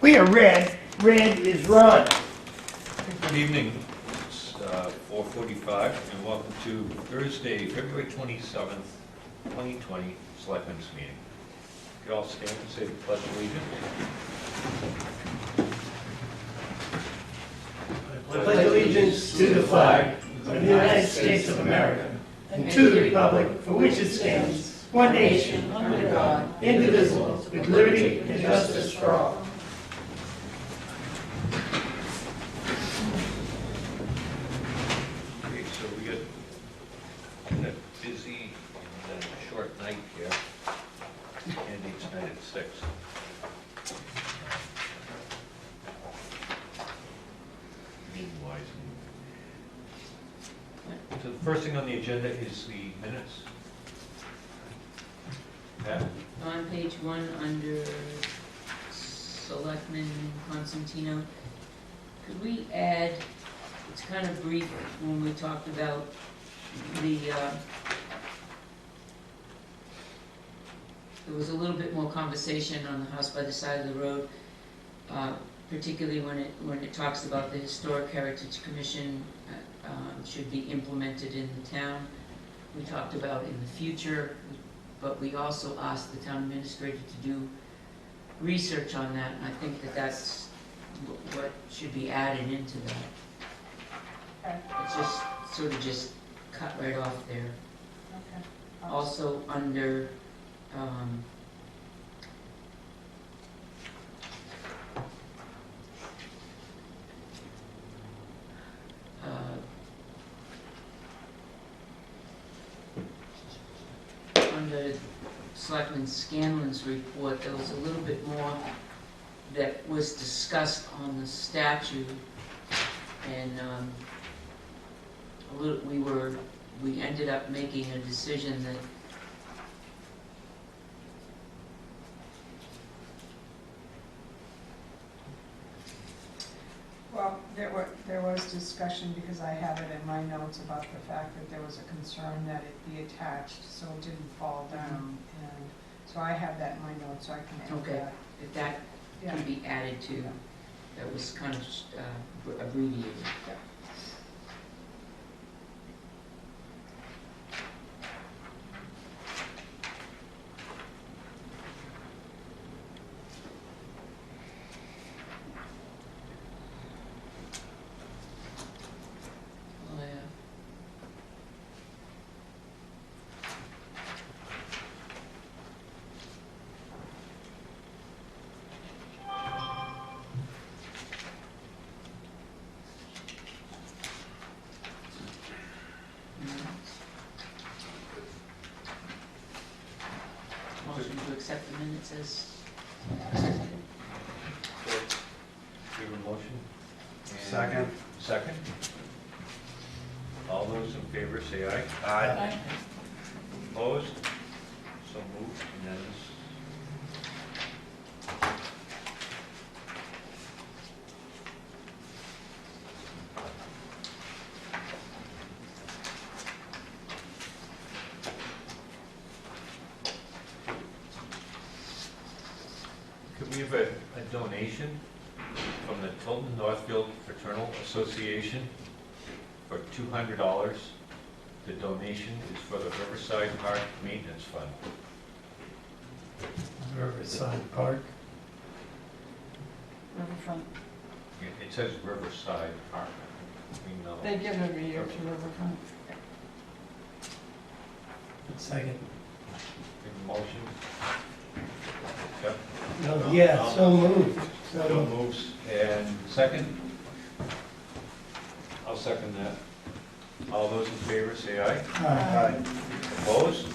We are red. Red is Ron. Good evening. It's 4:45 and welcome to Thursday, February 27th, 2020 Selectmen's meeting. You could all stand and say the pledge of allegiance. I pledge allegiance to the flag of the United States of America and to the republic for which it stands, one nation, under God, indivisible, with liberty and justice for all. Okay, so we got a busy and short night here, ending tonight at 6. Meeting-wise. So the first thing on the agenda is the minutes. Pat? On page 1, under Selectmen Constantino, could we add, it's kind of brief when we talked about the, there was a little bit more conversation on the house by the side of the road, particularly when it talks about the Historic Heritage Commission should be implemented in the town. We talked about in the future, but we also asked the town administrator to do research on that, and I think that that's what should be added into that. Okay. It's just, sort of just cut right off there. Okay. Also under, under Selectman Scanlon's report, there was a little bit more that was discussed on the statute, and we ended up making a decision that Well, there was discussion, because I have it in my notes, about the fact that there was a concern that it be attached so it didn't fall down. And so I have that in my notes, so I can add Okay. that. if that Yeah. can be added to, Yeah. that was kind of abbreviated. Yeah. Oh, yeah. Motion to accept the minutes as presented. Do you have a motion? And Second. Second? All those in favor say aye. Aye. Opposed? So moved, unanimous. Could we have a donation from the Tilton Northfield Fraternal Association for $200? The donation is for the Riverside Park Maintenance Fund. Riverside Park. Riverfront. It says Riverside Park. We know. They give every year to Riverfront. Second. Any motion? Yep. No, yeah, so moved. So Bill moved. moves, and second? I'll second that. All those in favor say aye. Aye. Opposed?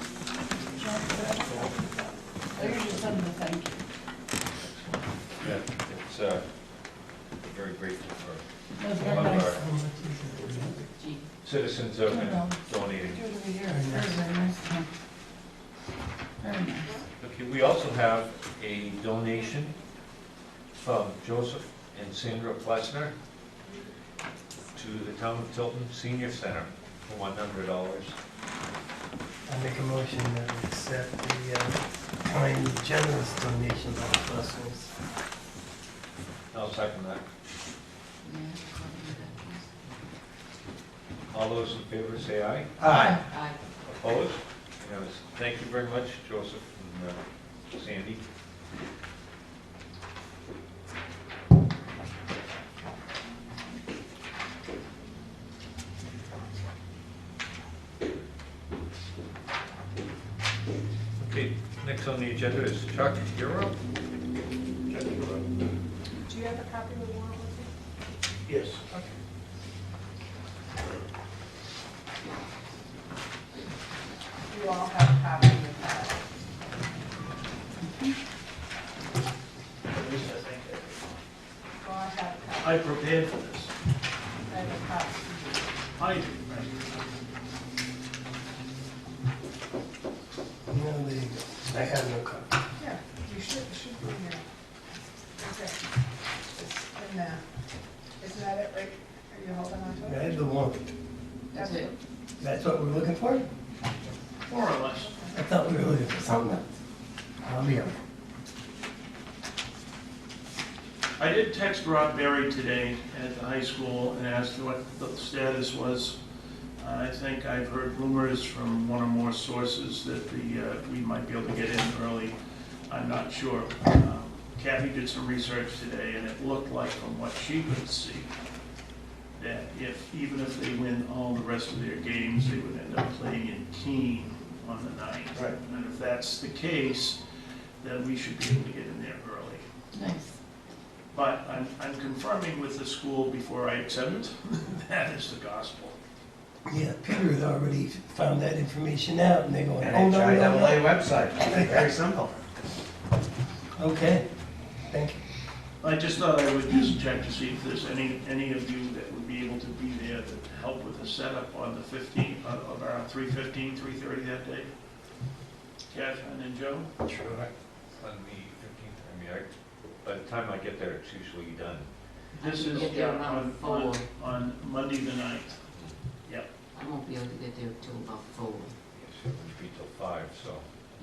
They usually send them a thank you. Yeah, it's, very grateful for That's very nice. Gee, citizens who have been donating. Do it every year. Very nice. Very nice. Okay, we also have a donation from Joseph and Sandra Plessner to the Town of Tilton Senior Center for $100. I make a motion that we accept the kind, generous donation by the Blessings I'll second that. Yeah, copy of that, All those in favor say aye. Aye. please. Aye. Opposed? Unanimous. Thank you very much, Joseph and Sandy. Okay, next on the agenda is Chuck, you're up. Chuck, you're up. Do you have a copy of the warrant with you? Yes. Okay. You all have a copy of that. Well, I have a copy. I prepared for this. I have a copy. I do. No, there you go. I have no copy. Yeah, you should be here. Okay. It's in there. Isn't that it, right? Are you holding on to I it? have the one. That's it. That's what we're looking for? More or less. I thought we were looking for something else. I'll be up. I did text Rob Berry today at the high school and asked what the status was. I think I've heard rumors from one or more sources that we might be able to get in early. I'm not sure. Kathy did some research today, and it looked like, from what she could see, that even if they win all the rest of their games, they would end up playing in Keene on the 9th. Right. And if that's the case, then we should be able to get in there early. Nice. But I'm confirming with the school before I accept it. That is the gospel. Yeah, Peter had already found that information out, and they're going, oh, no, no, NHIAA no. website, very simple. Okay, thank you. I just thought I would just check to see if there's any of you that would be able to be there to help with the setup on the 15th, of around 3:15, 3:30 that day. Catherine and Joe? Sure. On the 15th, I mean, by the time I get there, it's usually done. This can is get there around 4. on Monday the 9th. Yep. I won't be able to get there till about 4. Yes, it would be till 5, so.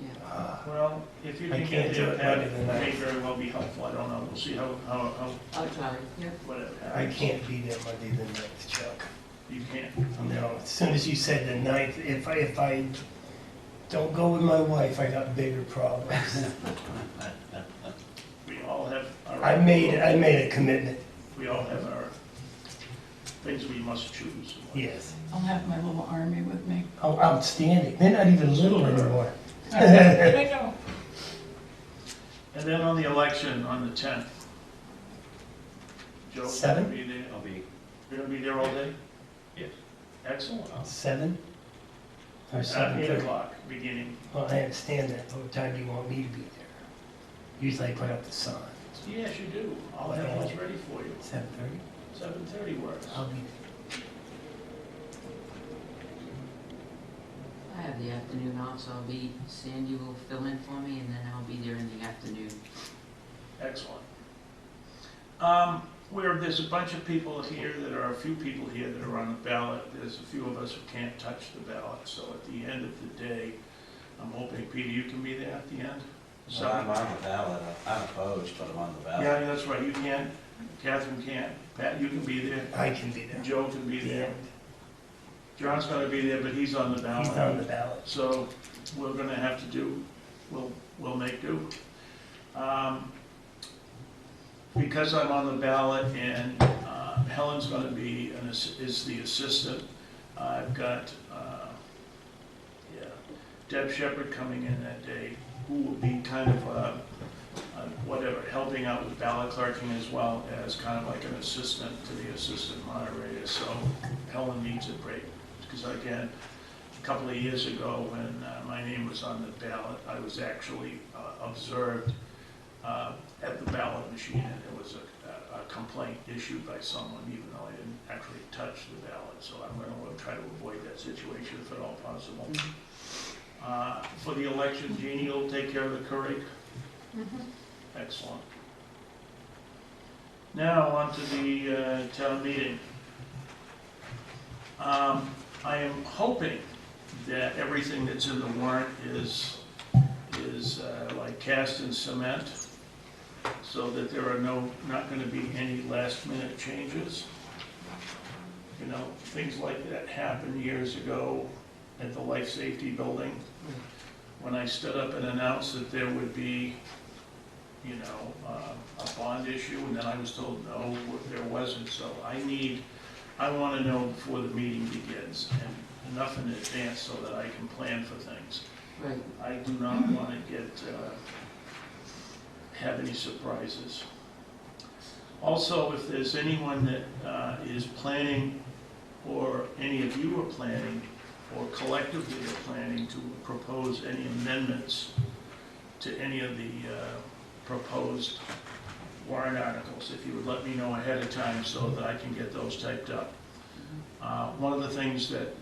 Yeah. Well, if you I can can't get do there, it Pat, Monday the it may 9th. very well be helpful. I don't know. We'll see how I'll try. Yep. whatever I happens. can't be there Monday the 9th, Chuck. You can't. No, as soon as you said the 9th, if I don't go with my wife, I got bigger problems. We all have our. I made a commitment, We all have our things we must choose. yes. I'll have my little army with me. Oh, outstanding. They're not even little anymore. I know. And then on the election on the 10th. Joe, Seven? be there. I'll be, You're gonna be there all day? yes. Excellent. 7 or At 8 7:30? o'clock, beginning. Well, I understand that, but what time do you want me to be there? Usually I put up the sign. Yes, you do. I'll have those ready for you. 7:30? 7:30 works. I'll be I have the afternoon off, so Sandy will fill in for me, and then I'll be there in the afternoon. Excellent. There's a bunch of people here, a few people here that are on the ballot. There's a few of us who can't touch the ballot, so at the end of the day, I'm hoping, Peter, you can be there at the end? So I'm on the ballot, I'm opposed, but I'm on the ballot. Yeah, that's right, you can. Catherine can. Pat, you can be there. I can be there. Joe can be The there. end. John's gonna be there, but he's on the ballot. He's on the ballot. So we're gonna have to do, we'll make do. Because I'm on the ballot and Helen's gonna be, is the assistant, I've got, Deb Shepherd coming in that day, who will be kind of, whatever, helping out with ballot clerking as well as kind of like an assistant to the assistant moderator. So Helen needs a break, because again, a couple of years ago when my name was on the ballot, I was actually observed at the ballot machine, and there was a complaint issued by someone, even though I didn't actually touch the ballot. So I'm going to try to avoid that situation if at all possible. For the election, Jeannie will take care of the Keurig. Excellent. Now on to the town meeting. I am hoping that everything that's in the warrant is like cast in cement. so that there are not gonna be any last minute changes. You know, things like that happened years ago at the Life Safety Building, when I stood up and announced that there would be, you know, a bond issue, and then I was told, no, there wasn't. So I want to know before the meeting begins, and enough in advance so that I can plan for things. Right. I do not want to have any surprises. Also, if there's anyone that is planning, or any of you are planning, or collectively are planning to propose any amendments to any of the proposed warrant articles, if you would let me know ahead of time so that I can get those typed up. One of the things that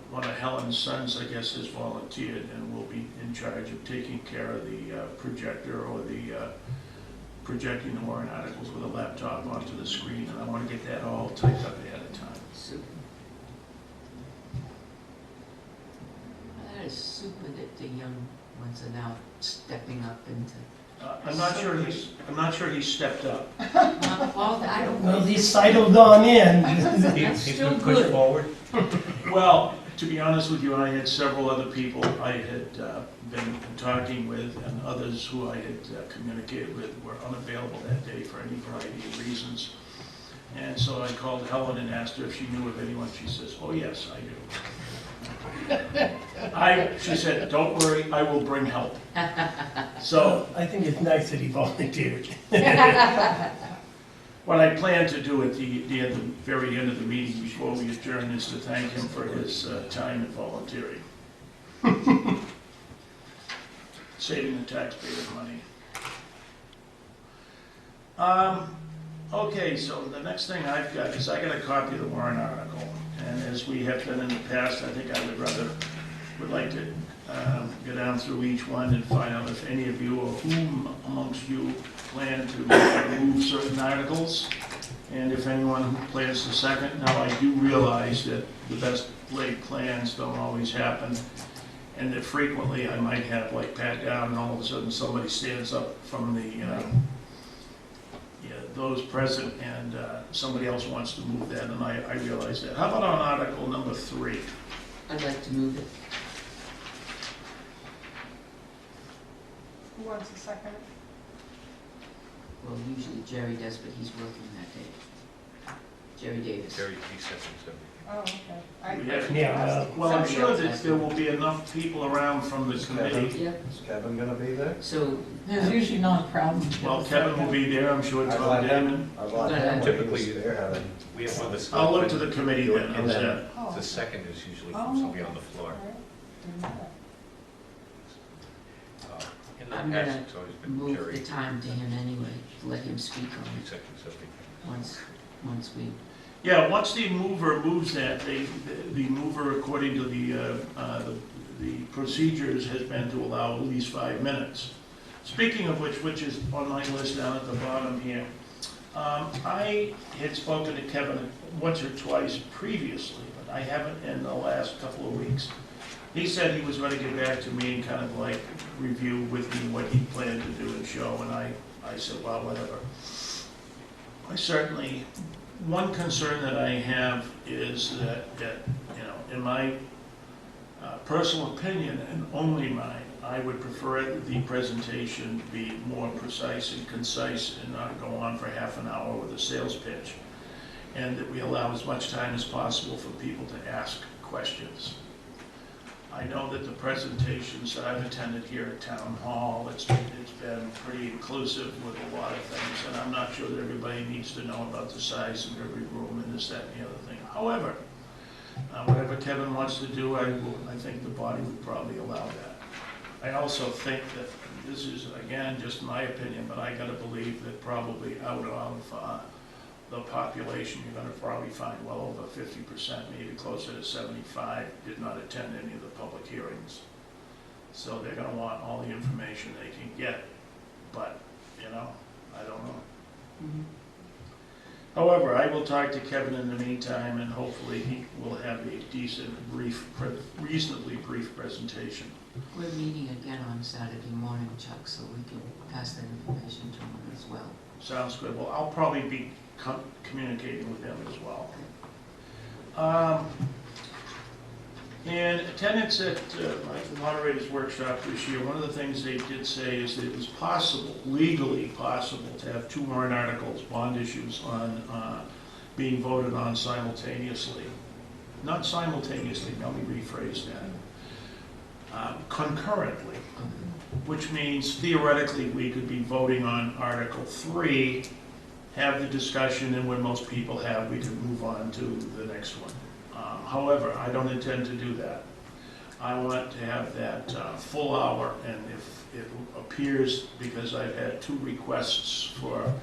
one of Helen's sons, I guess, has volunteered and will be in charge of taking care of the projector, or the projecting the warrant articles with a laptop onto the screen, and I want to get that all typed up ahead of time. Super. That is super that the young ones are now stepping up into. I'm not sure he's stepped up. Well, I don't Well, know. he sidled on in. That's He's still been pushed good. forward. Well, to be honest with you, I had several other people I had been talking with, and others who I had communicated with were unavailable that day for any variety of reasons. And so I called Helen and asked her if she knew of anyone. She says, oh yes, I do. She said, don't worry, I will bring help. So I think it's nice that he volunteered. what I plan to do at the very end of the meeting before we adjourn is to thank him for his time and volunteering. Saving the taxpayers money. Okay, so the next thing I've got is I got a copy of the warrant article. And as we have done in the past, I think I would like to go down through each one and find out if any of you, or whom amongst you, plan to move certain articles, and if anyone who plans to second. Now, I do realize that the best laid plans don't always happen, and that frequently I might have like pat down, and all of a sudden somebody stands up from the those present, and somebody else wants to move that, and I realize that. How about on Article number 3? I'd like to move it. Who wants a second? Well, usually Jerry does, but he's working that day. Jerry Davis. Jerry, he said something. Oh, okay. We have- Yeah, Well, I'm sure that there will be enough people around from the committee. Yeah, Is Kevin gonna be there? so, There's usually not a problem. Well, Kevin will be there, I'm sure I'd Tom let Damon. him, I'd let him, when he Typically, was there, having, We have one that's. I'll look to the committee then, how's that? Oh, The second is usually Oh, from somebody okay. on the floor. all right. Didn't know that. In the I'm past, gonna it's always been move Jerry. the time to him anyway, to let him speak on it Executive session. once we, Yeah, once the mover moves that, the mover, according to the procedures, has been to allow at least 5 minutes. Speaking of which is on my list down at the bottom here, I had spoken to Kevin once or twice previously, but I haven't in the last couple of weeks. He said he was going to get back to me and kind of like review with me what he planned to do and show, and I said, well, whatever. I certainly, one concern that I have is that you know, in my personal opinion, and only mine, I would prefer that the presentation be more precise and concise and not go on for half an hour with a sales pitch, and that we allow as much time as possible for people to ask questions. I know that the presentations that I've attended here at Town Hall, it's been pretty inclusive with a lot of things, and I'm not sure that everybody needs to know about the size of every room and this, that, and the other thing. However, whatever Kevin wants to do, I think the body would probably allow that. I also think that, this is, again, just my opinion, but I gotta believe that probably out of the population, you're gonna probably find well over 50%, maybe closer to 75, did not attend any of the public hearings. So they're gonna want all the information they can get, but, you know, I don't know. mhm. However, I will talk to Kevin in the meantime, and hopefully he will have a decent, reasonably brief presentation. We're meeting again on Saturday morning, Chuck, so we can pass that information to him as well. Sounds good. Well, I'll probably be communicating with them as well. And attendance at my moderator's workshop this year, one of the things they did say is that it was possible, legally possible, to have two warrant articles, bond issues, on being voted on simultaneously. Not simultaneously, let me rephrase that. Concurrently, which means theoretically we could be voting on Article 3, have the discussion, and when most people have, we could move on to the next one. However, I don't intend to do that. I want to have that full hour, and if it appears, because I've had 2 requests for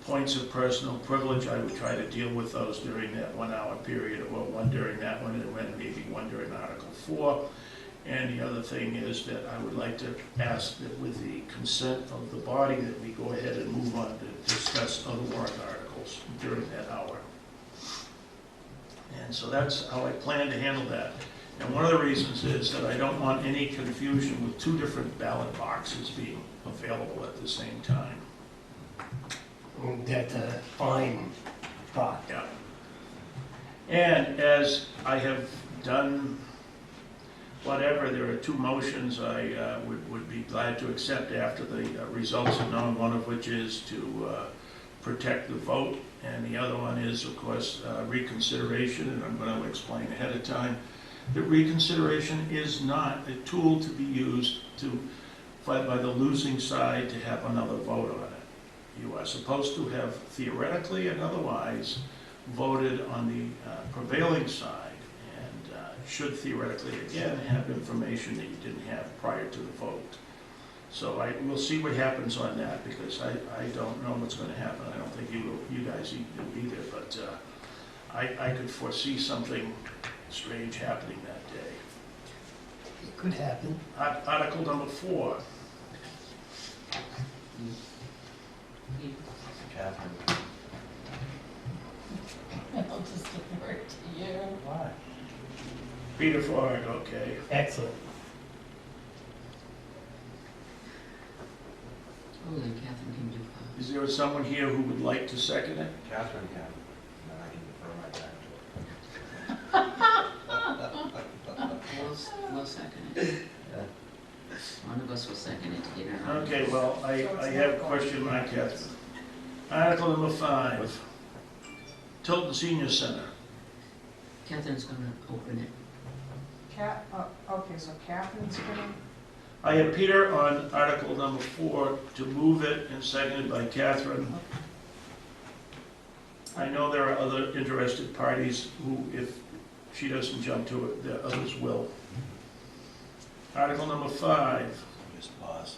points of personal privilege, I would try to deal with those during that 1 hour period, or one during that one, and then maybe one during Article 4. And the other thing is that I would like to ask that with the consent of the body that we go ahead and move on to discuss other warrant articles during that hour. And so that's how I plan to handle that. And one of the reasons is that I don't want any confusion with 2 different ballot boxes being available at the same time. That's a fine thought. Yeah. And as I have done whatever, there are 2 motions I would be glad to accept after the results are known, one of which is to protect the vote, and the other one is, of course, reconsideration, and I'm going to explain ahead of time that reconsideration is not a tool to be used by the losing side to have another vote on it. You are supposed to have theoretically and otherwise voted on the prevailing side, and should theoretically again have information that you didn't have prior to the vote. So we'll see what happens on that, because I don't know what's going to happen. I don't think you guys do either, but I could foresee something strange happening that day. It could happen. Article number 4. Catherine. I'll just give it to you. Why? Peter Ford, okay. Excellent. Oh, then Catherine can do Is there someone here who would like to second it? Catherine can, and I can defer my time to her. We'll second it. One of us will second it to get her on. Okay, well, I have a question, my Catherine. Article number 5, Tilton Senior Center. Catherine's gonna open it. Okay, so Catherine's gonna, I have Peter on article number 4 to move it, and seconded by Catherine. I know there are other interested parties who, if she doesn't jump to it, the others will. Article number 5, Just pause.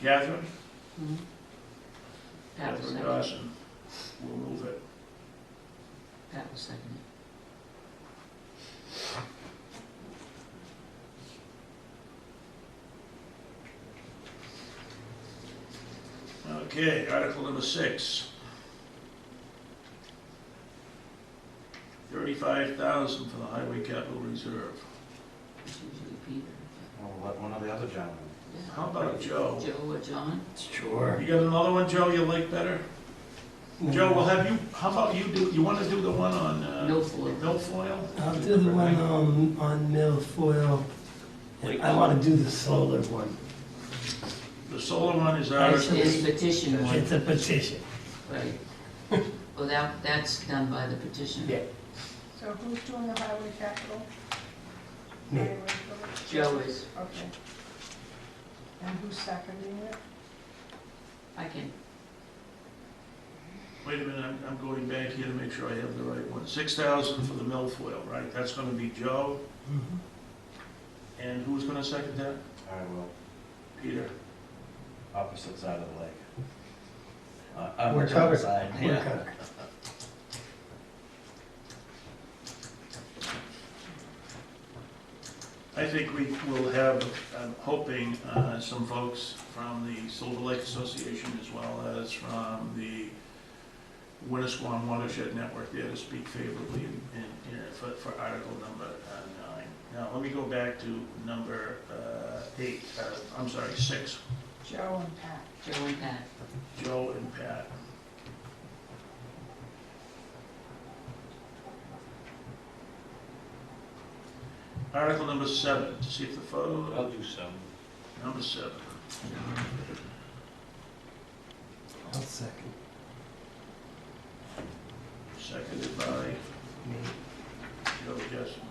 Catherine? Mhm. Pat will Catherine second it. Dawson will move it. Pat will second it. Okay, article number 6. $35,000 for the Highway Capital Reserve. It's usually Peter. Well, let one of the other gentlemen. Yeah. How about Joe? Joe or John? Sure. You got another one, Joe, you like better? Joe, we'll have you, how about you want to do the one on Milfoil. milfoil? I'll do the one on milfoil. I want to do the solar one. The solar one is article, It's petition one, It's a petition. right. Well, that's done by the petition. Yeah. so who's doing the highway capital? Me. Highway village? Joe is. Okay. And who's seconding it? I can, wait a minute, I'm going back here to make sure I have the right one. 6,000 for the milfoil, right? That's going to be Joe. Mhm. And who's going to second that? I will, Peter. opposite side of the lake. On We're the town covered. side, We're yeah. covered. I think we will have, I'm hoping, some folks from the Silver Lake Association as well as from the Winnisquam Watershed Network there to speak favorably for article number 9. Now, let me go back to number 6, Joe and Pat. Joe and Pat. Joe and Pat. Article number 7, to see if the photo, I'll do some. number 7. I'll second. Seconded by Me. Joe Jessamine.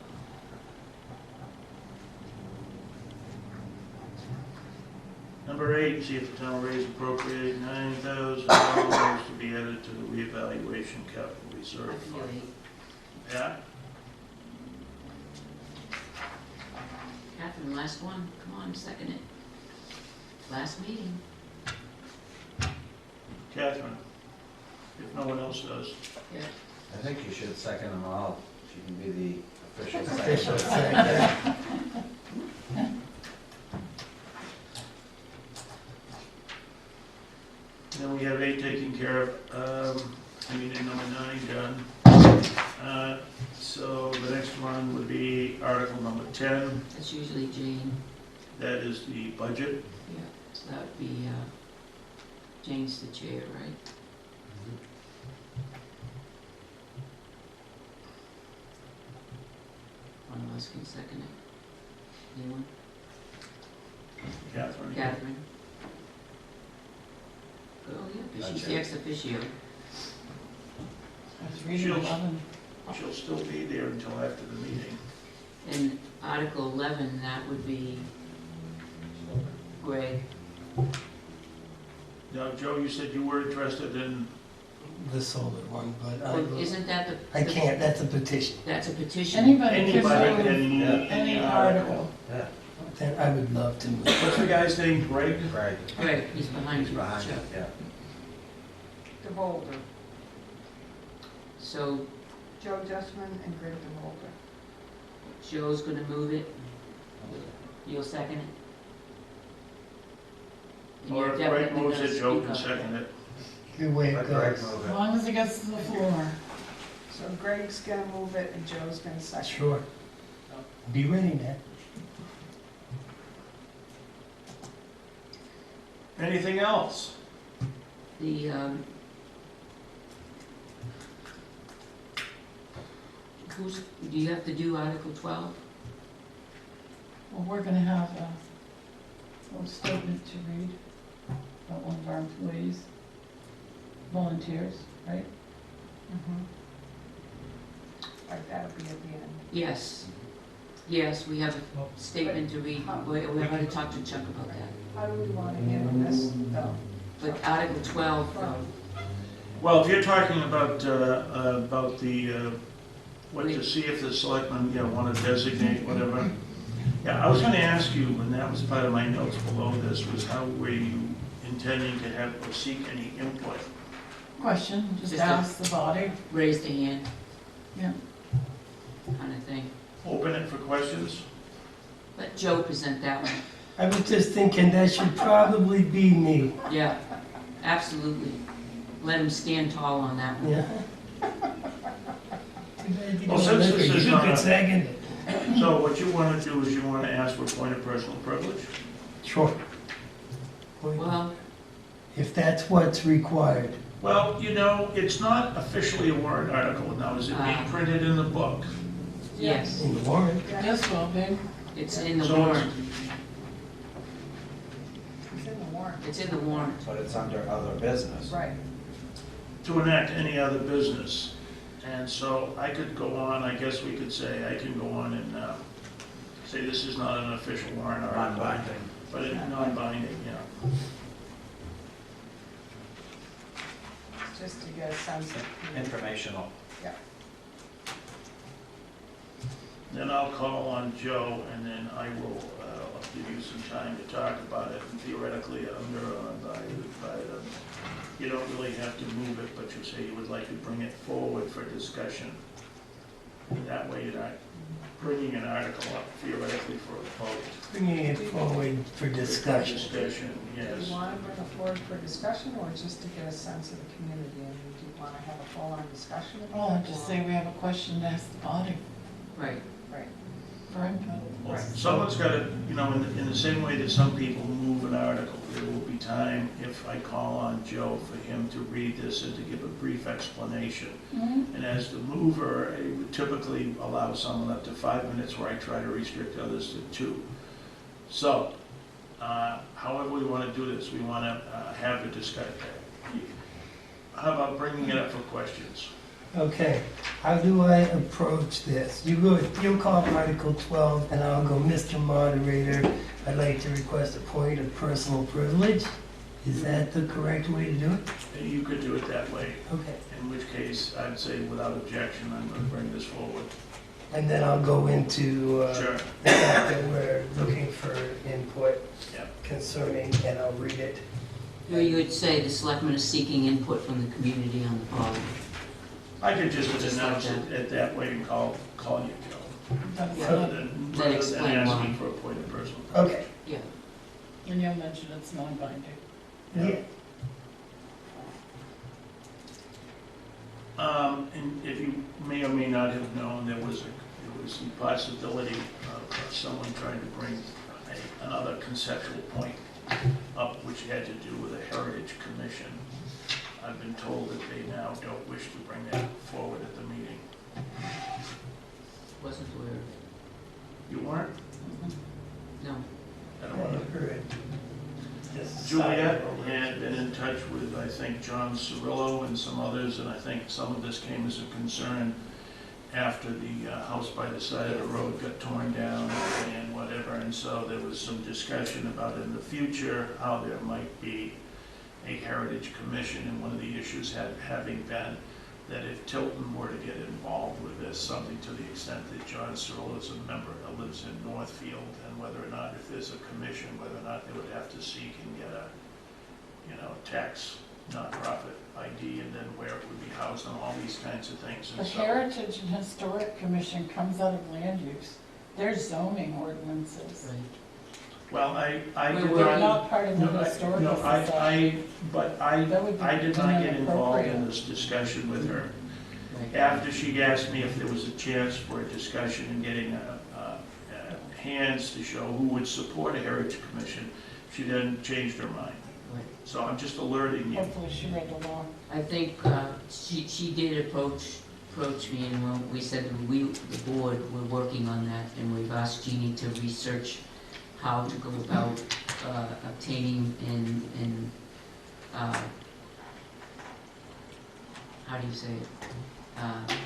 Number 8, see if the town will raise appropriate $9,000 to be added to the reevaluation capital reserve fund. Pat? Catherine, last one, come on, second it. Last meeting. Catherine? If no one else does. Yeah. I think you should second them all. She can be the official Official secretary. second. Then we have 8 taken care of, and number 9 done. So the next one would be Article number 10. That's usually Jane. That is the budget. Yeah, so that would be, Jane's the chair, right? One of us can second it. Anyone? Catherine? Catherine? Oh, yeah, because she's the ex officio. I was reading She'll- 11. She'll still be there until after the meeting. And Article 11, that would be Greg. Now, Joe, you said you were interested in, The solar one, but I Well, will. isn't that the? I can't, that's a petition. That's a petition. Anybody can anybody can move move any article. Yeah, Then I would love to move. What's the guy's name, Greg? right. Greg, he's behind He's you. behind Chuck. it, yeah. DeVolder. So Joe Jessamine and Greg DeVolder. Joe's gonna move it. You'll second it? And Or you're if Greg definitely moves gonna it, Joe speak can on second it. Either way Let it Greg goes. move As it. long as it gets to the floor. So Greg's gonna move it and Joe's gonna second. Sure. Be ready, man. Anything else? The, do you have to do Article 12? Well, we're gonna have a little statement to read about one of our employees, volunteers, right? Mhm. Like that'll be at the end. Yes. Yes, we have a statement to read. We're going to talk to Chuck about that. How do we want to handle this though? But Article 12, Well, if you're talking about what to see if the selectmen, want to designate whatever. Yeah, I was going to ask you, and that was part of my notes below this, was how were you intending to have or seek any input? Question, just Just a- ask the body. raise the hand Yeah. kind of thing. Open it for questions? Let Joe present that one. I was just thinking that should probably be me. Yeah, absolutely. Let him stand tall on that one. Yeah. Too bad you Well, don't since live this here. is You not could a- second it. So what you want to do is you want to ask for a point of personal privilege? Sure. Well, If that's what's required. Well, it's not officially a warrant article now. Is it being printed in the book? yes, In the warrant. Yes, well, big. it's in the So it's- warrant. It's in the warrant. It's in the warrant. But it's under other business. Right. To enact any other business. And so I could go on, I guess we could say, I can go on and say this is not an official warrant article. Non-binding. But it's non-binding, yeah. Just to get a sense of. Informational. Yeah. Then I'll call on Joe, and then I will give you some time to talk about it. And theoretically, you don't really have to move it, but you say you would like to bring it forward for discussion. That way you're not bringing an article up theoretically for a vote. Bringing it forward for discussion. Discussion, Do yes. you want to bring it forward for discussion or just to get a sense of the community? And do you want to have a full-on discussion about Oh, it? just or- say we have a question to ask the body. Right. Right. for input. Someone's got to, you know, in the same way that some people move an article, there will be time if I call on Joe for him to read this and to give a brief explanation. Mhm. And as the mover, I would typically allow someone up to 5 minutes where I try to restrict others to 2. So, however we want to do this, we want to have a discussion. How about bringing it up for questions? Okay, how do I approach this? You'll call Article 12, and I'll go, Mr. Moderator, I'd like to request a point of personal privilege. Is that the correct way to do it? You could do it that way, Okay. in which case I'd say without objection, I'm going to bring this forward. And then I'll go into Sure. the fact that we're looking for input Yeah. concerning, and I'll read it. Or you would say the selectmen are seeking input from the community on the policy. I could just Just like announce it that way and call you, Joe. That's Yeah. not- Rather than explain asking why. for a point of personal. Okay. Yeah. And you'll mention it's non-binding. Yeah. And if you may or may not have known, there was the possibility of someone trying to bring another conceptual point up, which had to do with a heritage commission. I've been told that they now don't wish to bring that forward at the meeting. Wasn't aware of it. You weren't? No. I don't want to. I heard. Just Juliet side had been in touch with, I think, John Cirillo and some others, and I think some of this came as a concern after the house by the side of the road got torn down and whatever, and so there was some discussion about in the future how there might be a heritage commission, and one of the issues having been that if Tilton were to get involved with this, something to the extent that John Cirillo is a member that lives in Northfield, and whether or not, if there's a commission, whether or not they would have to seek and get a, tax nonprofit ID, and then where it would be housed, and all these kinds of things. The And so, Heritage and Historic Commission comes out of land use. They're zoning ordinances. Right. well, I We're did working- They're not, not part of the no, historical society. but That would be I did not get involved in inappropriate. this discussion with her. Right. After she asked me if there was a chance for a discussion and getting hands to show who would support a heritage commission, she then changed her mind. Right. So I'm just alerting you. Hopefully she read the law. I think she did approach me, and we said that we, the board, were working on that, and we've asked Jeannie to research how to go about obtaining and how do you say it?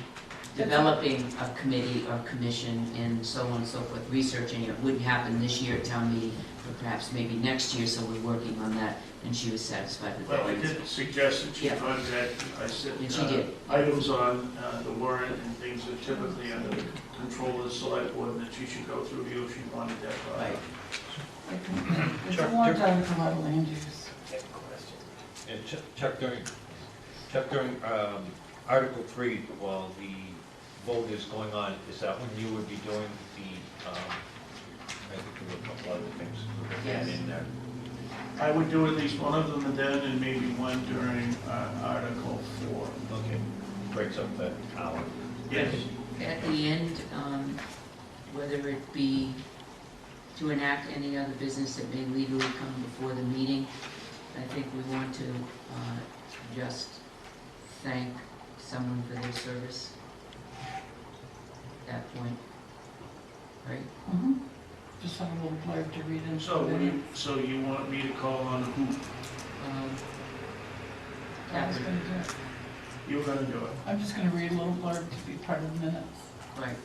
Developing a committee or commission and so on and so forth, researching it. It wouldn't happen this year at town meeting, but perhaps maybe next year, so we're working on that, and she was satisfied with that. Well, I did suggest that she Yeah. contact, I said, And she did. items on the warrant and things that typically under the control of the select board, that she should go through you if she wanted that brought up. Right. It's a warrant article out of land use. And Chuck, during Article 3, while the vote is going on, is that when you would be doing the, I think there were a couple other things Yes. in there. I would do at least one of them then, and maybe one during Article 4. Okay, breaks up that hour. Yes. At the end, whether it be to enact any other business that may legally come before the meeting, I think we want to just thank someone for their service at that point, right? Mhm. Just have a little blurb to read into it. So you want me to call on who? Um, I was Catherine, gonna do it. You're gonna do it. I'm just gonna read a little blurb to be part of the minutes. right.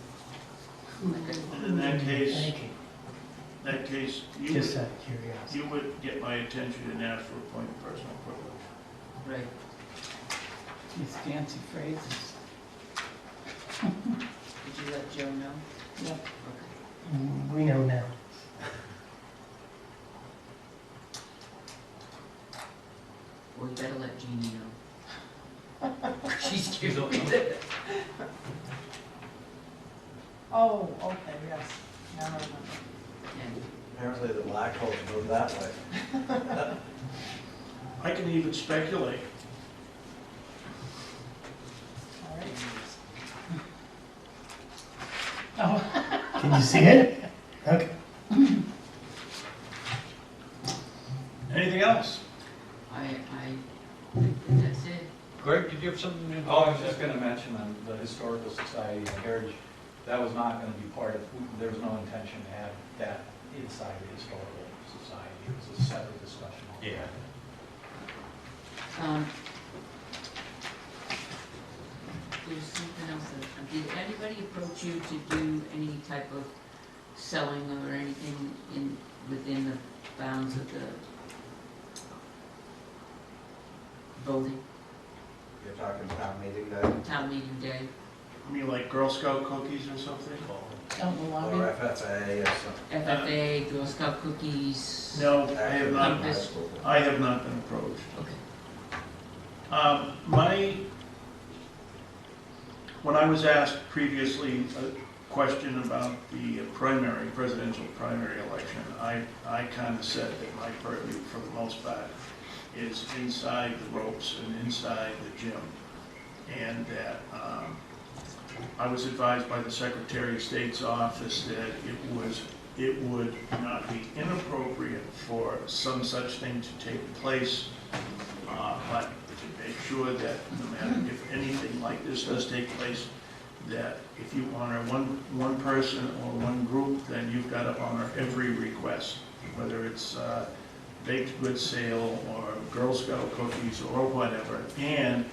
And in that case, Thank you. you Just would, out of curiosity. you would get my attention and ask for a point of personal privilege. Right. These fancy phrases. Did you let Joe know? Yep. Okay. We know now. Well, you better let Jeannie know. She's giving me the... Oh, okay, yes, now I remember. And Apparently the black holes move that way. I can even speculate. All right. Oh, Can you see it? Okay. Anything else? I think that's it. Greg, did you have something Oh, I involved? was just gonna mention on the Historical Society and Heritage, that was not gonna be part of, there was no intention to have that inside the Historical Society. It was a separate discussion. Yeah. There's something else that, did anybody approach you to do any type of selling or anything within the bounds of the voting, You're talking town meeting day? town meeting day? I mean, like Girl Scout cookies or something? Out in the lobby. Or FFA or something? FFA, Girl Scout cookies? No, I have not, Compass. I have not been approached. Okay. When I was asked previously a question about the presidential primary election, I kind of said that my purview, for the most part, is inside the ropes and inside the gym. And that I was advised by the Secretary of State's office that it would not be inappropriate for some such thing to take place, but to make sure that no matter if anything like this does take place, that if you honor one person or one group, then you've got to honor every request, whether it's baked goods sale or Girl Scout cookies or whatever. And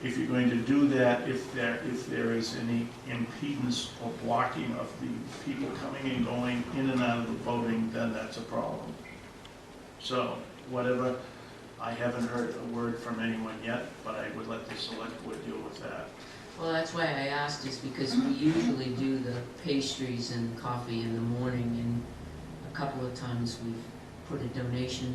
if you're going to do that, if there is any impedance or blocking of the people coming and going in and out of the voting, then that's a problem. So whatever, I haven't heard a word from anyone yet, but I would let the select board deal with that. Well, that's why I asked, is because we usually do the pastries and coffee in the morning, and a couple of times we've put a donation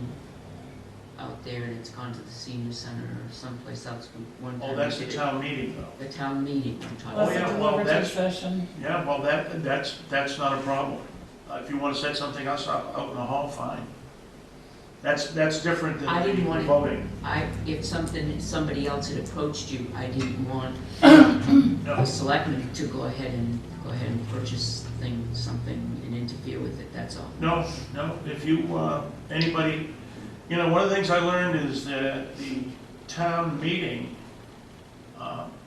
out there and it's gone to the senior center or someplace else. One time Oh, that's we the did town meeting though. The town meeting I'm talking Oh, Plus about. a yeah, well, deliberative that's- session. Yeah, well, that's not a problem. If you want to set something else up out in the hall, fine. That's different I than didn't the want to- voting. If somebody else had approached you, I didn't want No. the selectmen to go ahead and purchase something and interfere with it, that's all. No, if you, anybody, one of the things I learned is that the town meeting,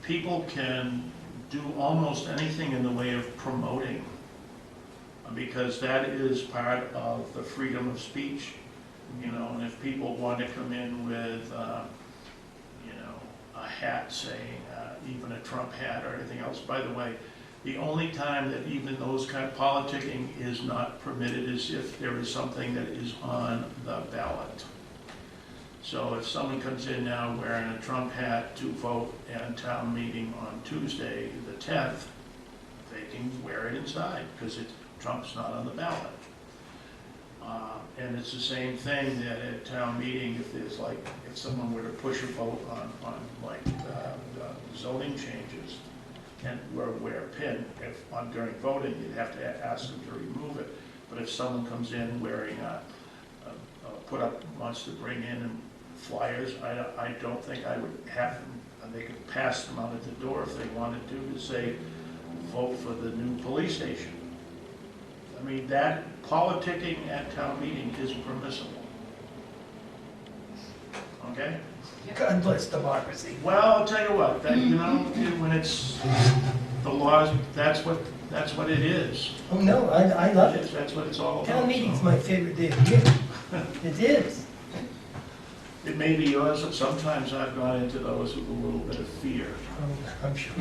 people can do almost anything in the way of promoting, because that is part of the freedom of speech, and if people want to come in with, a hat saying, even a Trump hat or anything else, by the way, the only time that even those kind of politicking is not permitted is if there is something that is on the ballot. So if someone comes in now wearing a Trump hat to vote at town meeting on Tuesday, the 10th, they can wear it inside because Trump's not on the ballot. And it's the same thing that at town meeting, if someone were to push a vote on zoning changes and were to wear a pin, during voting, you'd have to ask them to remove it. But if someone comes in wearing wants to bring in flyers, I don't think I would have them, they could pass them out at the door if they wanted to say, vote for the new police station. I mean, that politicking at town meeting is permissible. Okay? God bless democracy. Well, I'll tell you what, when it's the laws, that's what it is. Oh, no, I love it. That's what it's all about. Town meeting's my favorite day of the year. It is. It may be yours, but sometimes I've gone into those with a little bit of fear. I'm sure.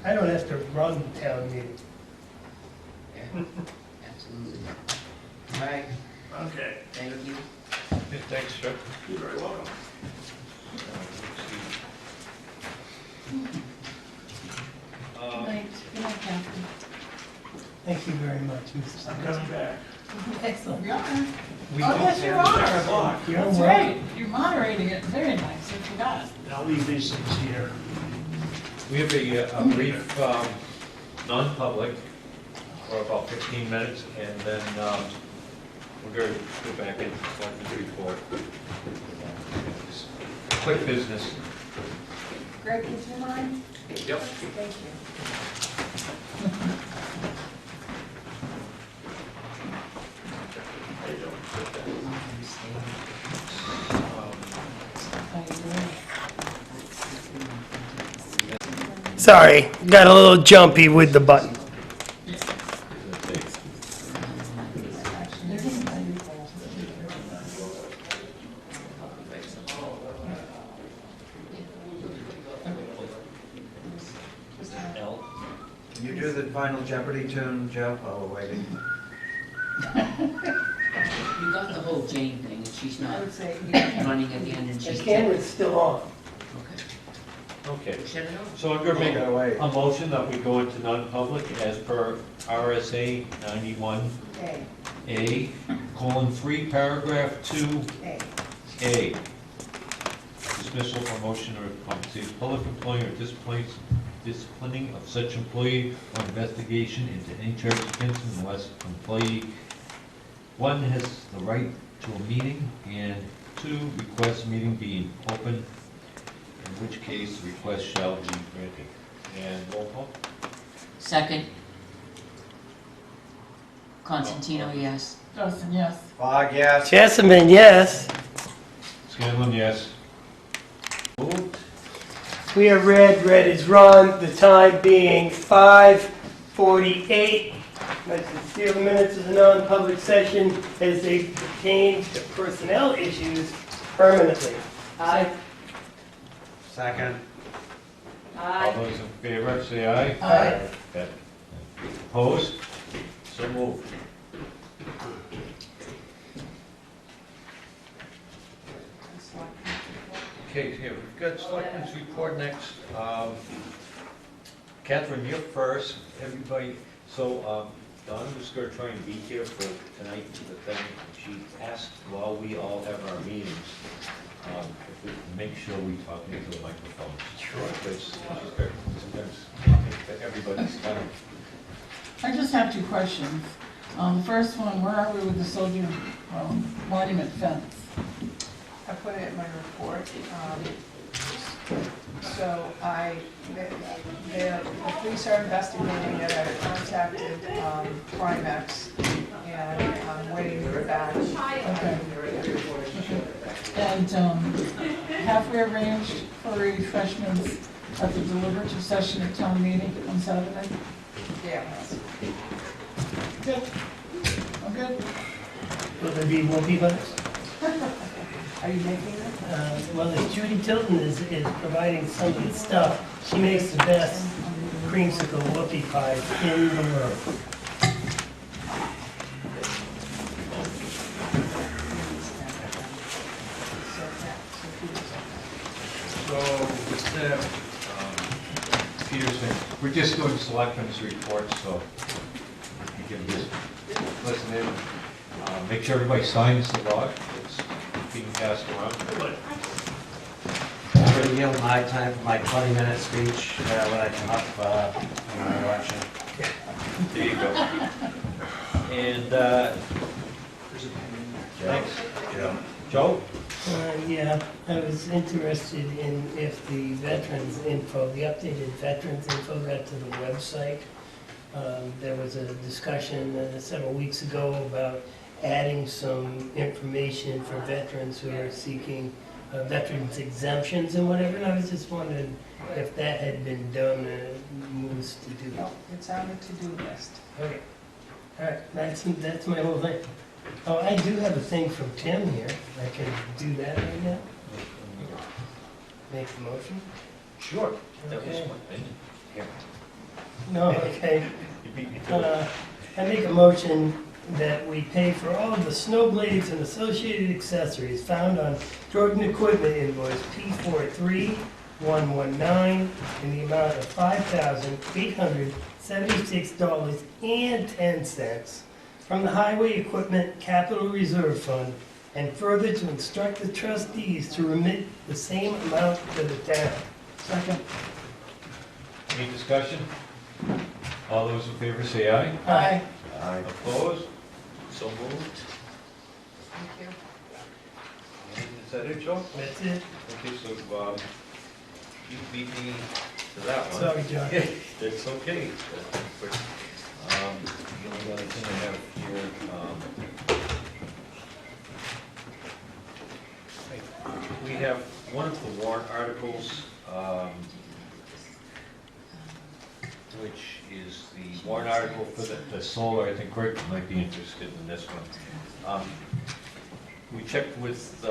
I don't have to run town meeting. Yeah, absolutely. All right, Okay. thank you. Yeah, thanks, Chuck. You're very welcome. Good night. Good night, Catherine. Thank you very much, Mrs. I'm coming back. Excellent. You are. We Oh, don't yes, you have- are. You're That's welcome. right. You're moderating it. Very nice. I forgot. And I'll leave these things here. We have a brief non-public for about 15 minutes, and then we're going to go back into selectmen's report. Just quick business. Greg, is your line? Yep. Thank you. Sorry, got a little jumpy with the button. L. Can you do the final Jeopardy tune, Joe, while we're waiting? You got the whole Jane thing, and she's I not would say, yeah. running again, and The she's... camera's still on. Okay. Okay, Shut it off. so I'm gonna make Gotta wait. a motion that we go into non-public as per RSA 91A, A, :3, paragraph 2A. A. Dismissal, promotion, or compensation, public employee, or disciplining of such employee, or investigation into any charge against him unless employee, one, has the right to a meeting, and two, requests meeting being open, in which case the request shall be granted. And roll call? Second. Constantino, yes. Justin, yes. Fog, yes. Jessamine, yes. Scanlon, yes. Moved. We are red, red is run, the time being 5:48. Let's seal the minutes of the non-public session as they pertain to personnel issues permanently. Aye. Second. All those in favor, say aye. Aye. Okay. Opposed? So moved. Okay, here, we've got Selectmen's report next. Catherine, you're first, everybody, so Donna was gonna try and be here for tonight, the thing, she asked while we all have our meetings, if we can make sure we talk into the microphone. Sure. Because she's got, sometimes everybody's kind of, I just have two questions. The first one, where are we with the soldier monument fence? I put it in my report. So the police are investigating it. I contacted Primex, and I'm waiting for that. Okay. And have we arranged for refreshments at the deliberative session at town meeting on Saturday? Yeah. Good. I'm good. Will there be more people? Are you making it? Well, if Judy Tilton is providing some of the stuff, she makes the best creamsicle whoopie pie in the world. so with that, Peterson, we're just doing Selectmen's reports, so you can just listen in. Make sure everybody signs the log, it's being passed around. I'm going to yield my time for my 20-minute speech when I come up in my election. There you go. And, thanks. Joe. Joe? Yeah, I was interested in if the veterans info, the updated veterans info got to the website. There was a discussion several weeks ago about adding some information for veterans who are seeking veterans exemptions and whatever, and I was just wondering if that had been done, moves to do. No, it's on the to-do list. Okay, all right, that's my whole thing. Oh, I do have a thing from Tim here, I can do that right now, make the motion? Sure. That was Okay. my thing. Here. No, okay. You beat me to it. I make a motion that we pay for all of the snow blades and associated accessories found on Jordan Equipment invoice P43119 in the amount of $5,876.10 from the Highway Equipment Capital Reserve Fund, and further to instruct the trustees to remit the same amount to the town. Second. Any discussion? All those in favor say aye. Aye. Aye. Opposed? So moved. Thank you. Is that it, Joe? That's it. Okay, so, you beat me to that one. Sorry, John. That's okay. The only other thing I have here, we have one of the warrant articles, which is the warrant article for the solar. I think Greg might be interested in this one. We checked with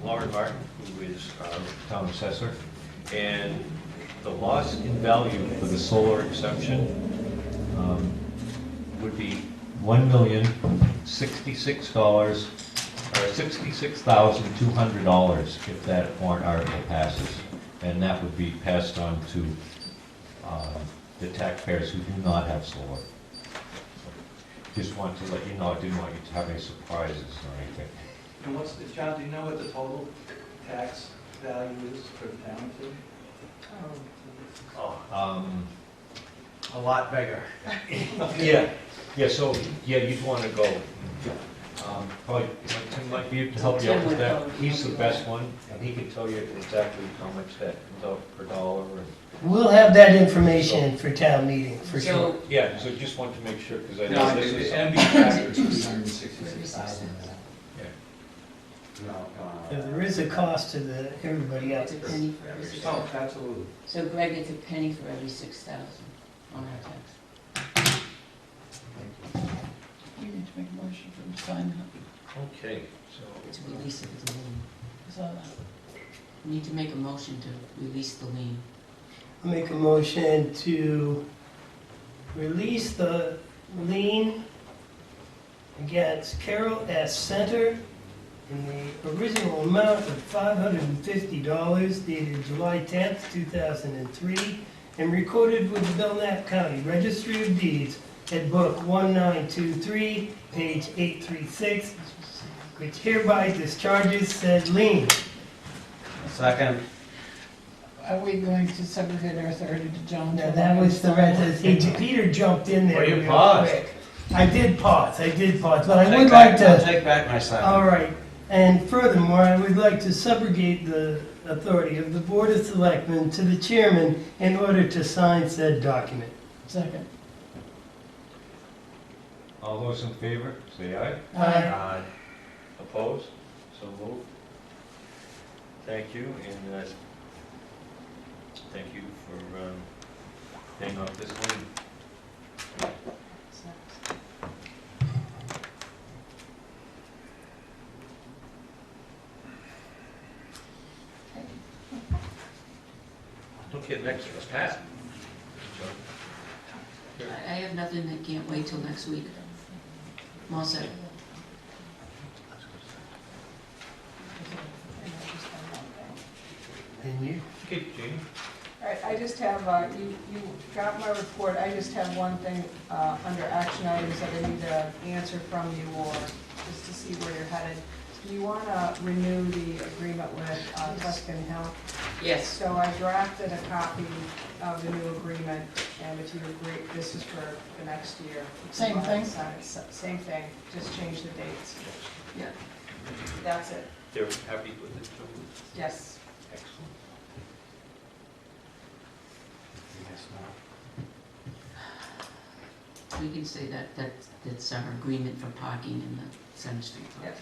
Lauren Martin, who is town assessor, and the loss in value for the solar exemption would be $1,066 or $66,200 if that warrant article passes, and that would be passed on to the taxpayers who do not have solar. Just want to let you know, I didn't want you to have any surprises or anything. And John, do you know what the total tax value is for the town too? A lot bigger. Yeah, so, you'd want to go. Probably, Tim might be able to help you out with that. He's the best one, and he can tell you exactly how much that comes out per dollar. We'll have that information for town meeting, for sure. Yeah, so just want to make sure, because I No, know this is. the MB factor is 266,000. So there is a cost to everybody else. It's a penny for every 6,000. Oh, absolutely. So Greg, it's a penny for every 6,000 on our tax. You need to make a motion for him to sign that. Okay, so, To release it as a lien. I saw that. We need to make a motion to release the lien. I'll make a motion to release the lien against Carol S. Center in the original amount of $550 dated July 10th, 2003, and recorded with the Belknap County Registry of Deeds at Book 1923, page 836, which hereby discharges said lien. Second. Are we going to segregate our authority to John? Now, that was the rest. Peter jumped in there Well, you real paused. quick. I did pause, but I I'll would like I'll to, take back my second. all right. And furthermore, I would like to subrogate the authority of the Board of Selectmen to the chairman in order to sign said document. Second. all those in favor, say aye. Aye. Opposed? So moved. Thank you, and thank you for paying off this lien. Okay, next is Pat. I have nothing that can't wait till next week. I'm all set. And you? Okay, Jean. All right, I just have, you got my report, I just have one thing under action items that I need to answer from you, or just to see where you're headed. Do you want to renew the agreement with Tuscan Hill? Yes. So I drafted a copy of the new agreement, and if you agree, this is for the next year. Same thing? Same thing, just change the dates. Yeah. That's it, They're happy with it, too? yes. Excellent. We can say that's our agreement for parking in the Center Street parking.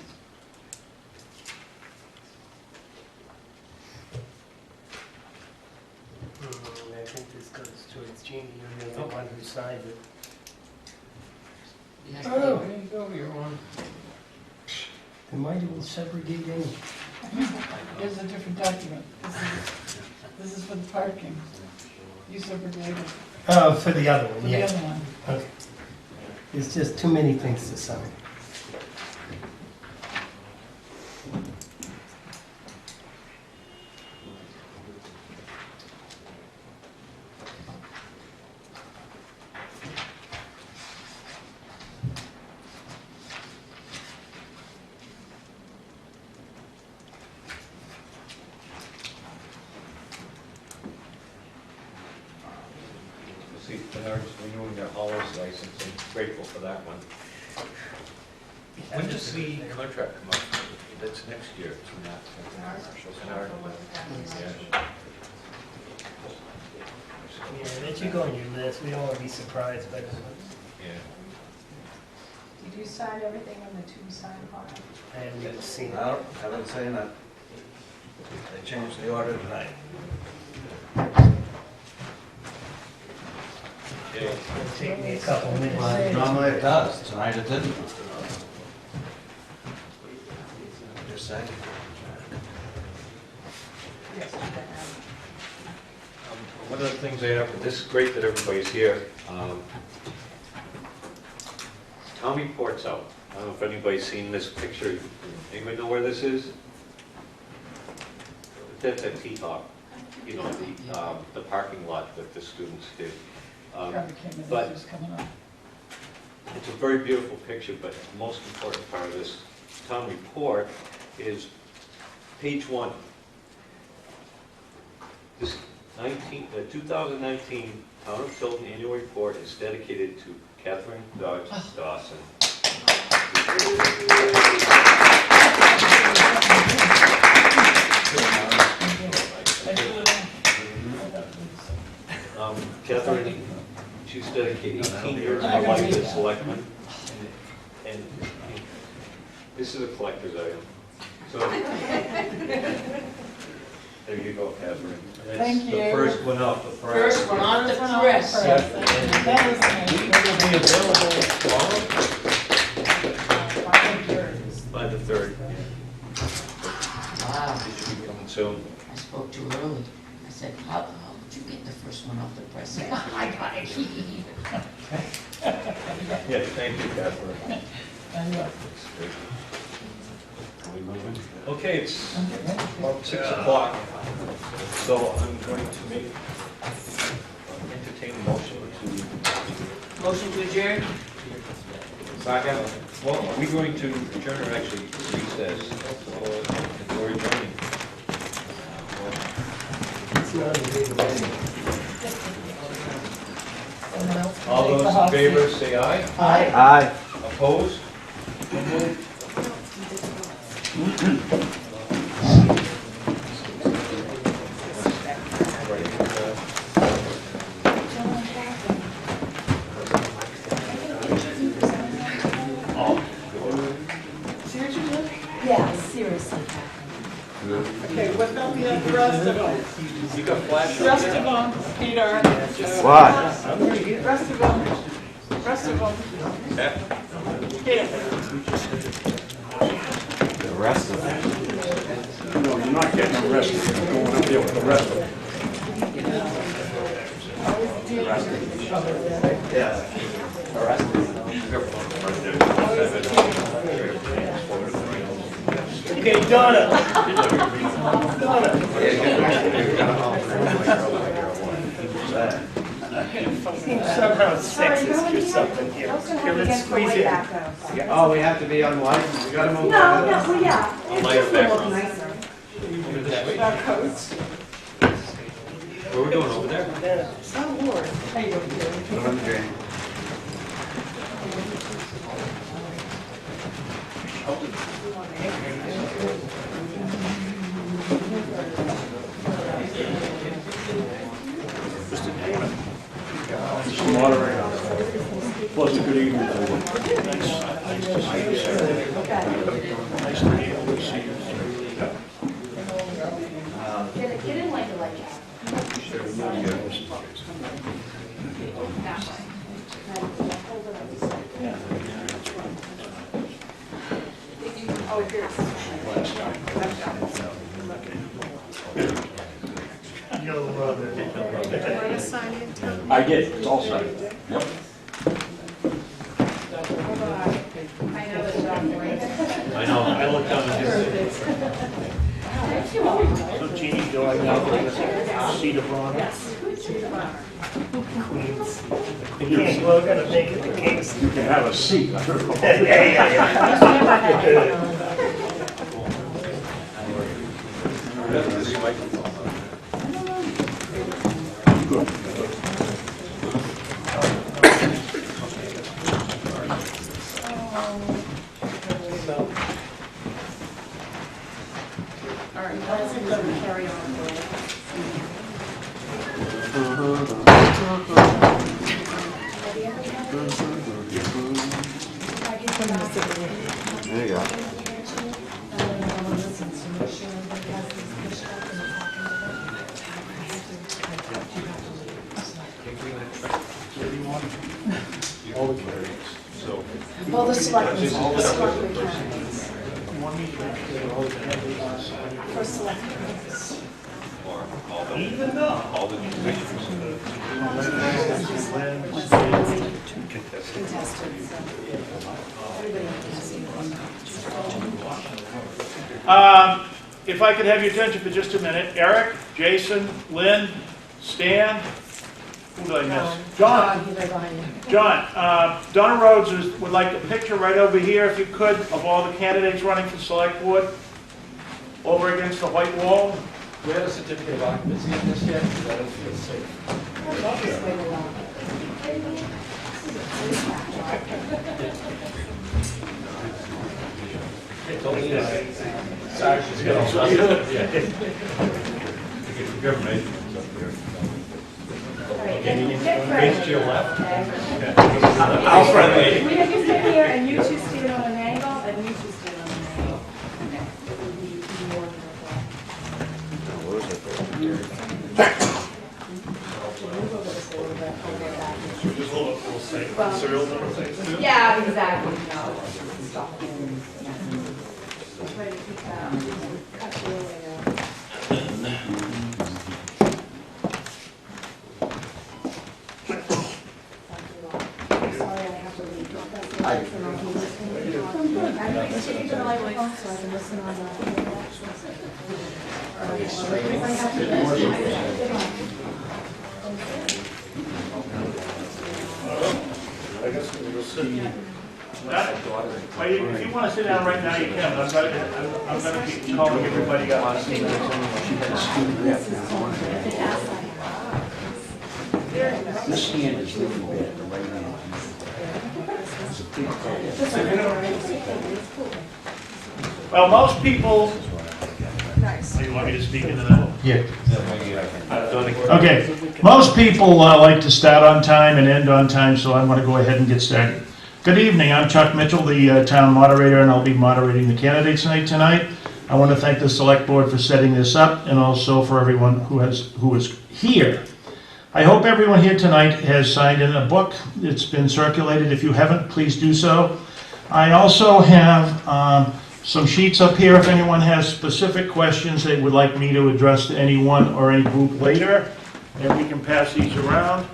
I think this goes towards Jeannie, you're the one who signed it. Yes, Oh, they- there you go, you're on. Then why do we subrogate any? Here's a different document. This is for the parking. You segregated Oh, for the other for one, the yeah. other one. Okay. There's just too many things to sign. See, Bernard's renewing their haulers license, I'm grateful for that one. When does the contract come up? That's next year. Bernard. Yeah. Yeah, that should go on your list, we don't want to be surprised by that. Yeah. Did you sign everything in the two sign file? I haven't even seen it. No, haven't seen it. They changed the order tonight. Okay. It'll take me a couple minutes. Well, normally it does, tonight it didn't. Just saying. Yes, One of the things I have, this is great that everybody's here. Town report's out. I don't know if anybody's seen this picture. Anybody know where this is? That's at T-Hawk, you know, the parking lot that the students did. Traffic came in, but- it's just coming up. It's a very beautiful picture, but the most important part of this town report is page 1. This 2019 Town of Tilton Annual Report is dedicated to Catherine Dodge Dawson. Catherine, she's dedicated 18 years of her life as selectman, and this is a collector's item. So, there you go, Catherine. That's Thank the you. first one off the press. First one on the press. That is We nice. will be available tomorrow by the 3rd. Wow, It should be coming soon. I spoke too early. I said, how did you get the first one off the press? I got it. Yeah, thank you, Catherine. And, Are we moving? Okay, it's about 6 o'clock, so I'm going to entertain a motion to... Motion to adjourn? Second. Well, are we going to adjourn or actually recess? Or adjourning? someone else can All take the those hot in favor seat. say aye. Aye. Opposed? So moved. Yeah, seriously. Okay, what about the rest of them? You got flash? Rest of them, Peter. What? Rest of them. Rest of them. Peter. The rest of it. No, you're not getting arrested, you're going up there with the rest of them. Yeah. The rest of it. Okay, Donna. Donna. Somehow sexist or something here. Okay, let's squeeze in. Oh, we have to be on light? We gotta move No, on. no, well, yeah. It's lighter just a little background. nicer. Our coats. What are we doing over there? Oh, Lord. How you doing, Peter? Put on the drain. Mr. Moderator, pleasant good evening. Nice to see you, sir. Nice to be able to see you. Get in like a light job. Oh, here's. You'll love it. I did, it's all set. Yep. I know, I looked down at this. So Jeannie, do I now go to seat of honor? Queens. The king, we're gonna make it the king's. You can have a seat. Yeah. This microphone. All right, let's carry on. There you go. Listen, so make sure everybody has this pushed up. all the candidates. So, Well, the selectmen candidates. For selectmen. or all the commissioners. Contested, so everybody has to see one. If I could have your attention for just a minute, Eric, Jason, Lynn, Stan, who did I miss? John. He's right behind you. John, Donna Rhodes would like a picture right over here, if you could, of all the candidates running for select board, over against the white wall. We have a certificate of occupancy in this yet, because I don't feel safe. Sorry, she's got all government. Face to your left. How friendly. We have you sit here and you two stand on an angle and you two stand on an angle. Okay. It would be more Just hold up full second. Serial number thing. Yeah, exactly. No. Stop. Try to keep that. Cut you away. Sorry, I have to leave. I take the microphone so I can listen on the. I guess we'll sit. If you want to sit down right now, you can. I'm going to keep calling everybody up. This hand is really bad, the right hand. It's a big problem. Well, most people. Oh, you want me to speak into that? Yeah. Okay, most people like to start on time and end on time, so I want to go ahead and get started. Good evening, I'm Chuck Mitchell, the town moderator, and I'll be moderating the candidates night tonight. I want to thank the select board for setting this up, and also for everyone who is here. I hope everyone here tonight has signed in a book. It's been circulated. If you haven't, please do so. I also have some sheets up here if anyone has specific questions they would like me to address to anyone or any group later, and we can pass these around.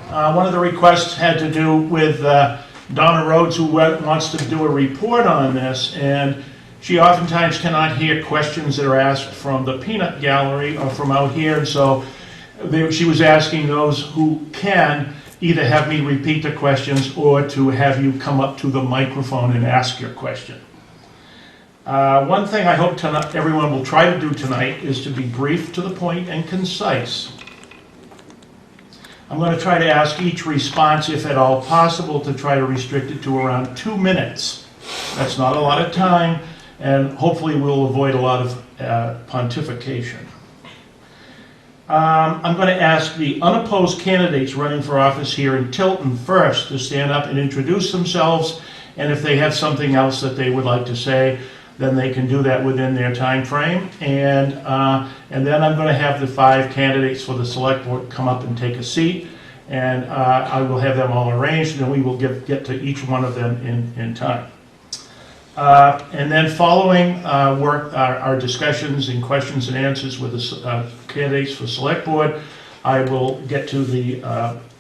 One of the requests had to do with Donna Rhodes, who wants to do a report on this, and she oftentimes cannot hear questions that are asked from the peanut gallery or from out here, and so she was asking those who can either have me repeat the questions or to have you come up to the microphone and ask your question. One thing I hope everyone will try to do tonight is to be brief, to the point, and concise. I'm going to try to ask each response, if at all possible, to try to restrict it to around 2 minutes. That's not a lot of time, and hopefully we'll avoid a lot of pontification. I'm going to ask the unopposed candidates running for office here in Tilton first to stand up and introduce themselves, and if they have something else that they would like to say, then they can do that within their time frame. And then I'm going to have the 5 candidates for the select board come up and take a seat, and I will have them all arranged, and we will get to each one of them in time. And then following our discussions and questions and answers with the candidates for select board, I will get to the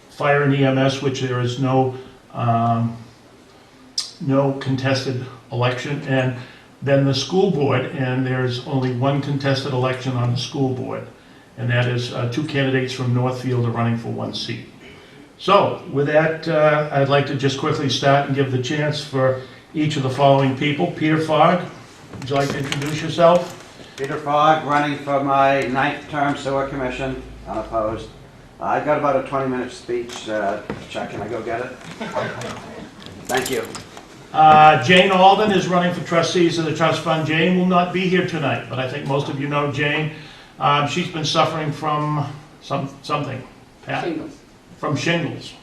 fire and EMS, which there is no contested election, and then the school board, and there's only one contested election on the school board, and that is 2 candidates from Northfield are running for 1 seat. So with that, I'd like to just quickly start and give the chance for each of the following people. Peter Fogg, would you like to introduce yourself? Peter Fogg, running for my 9th term sewer commission, unopposed. I've got about a 20-minute speech. Chuck, can I go get it? Thank you. Jane Alden is running for trustees of the trust fund. Jane will not be here tonight, but I think most of you know Jane. She's been suffering from something. Pat? Shingles. From shingles.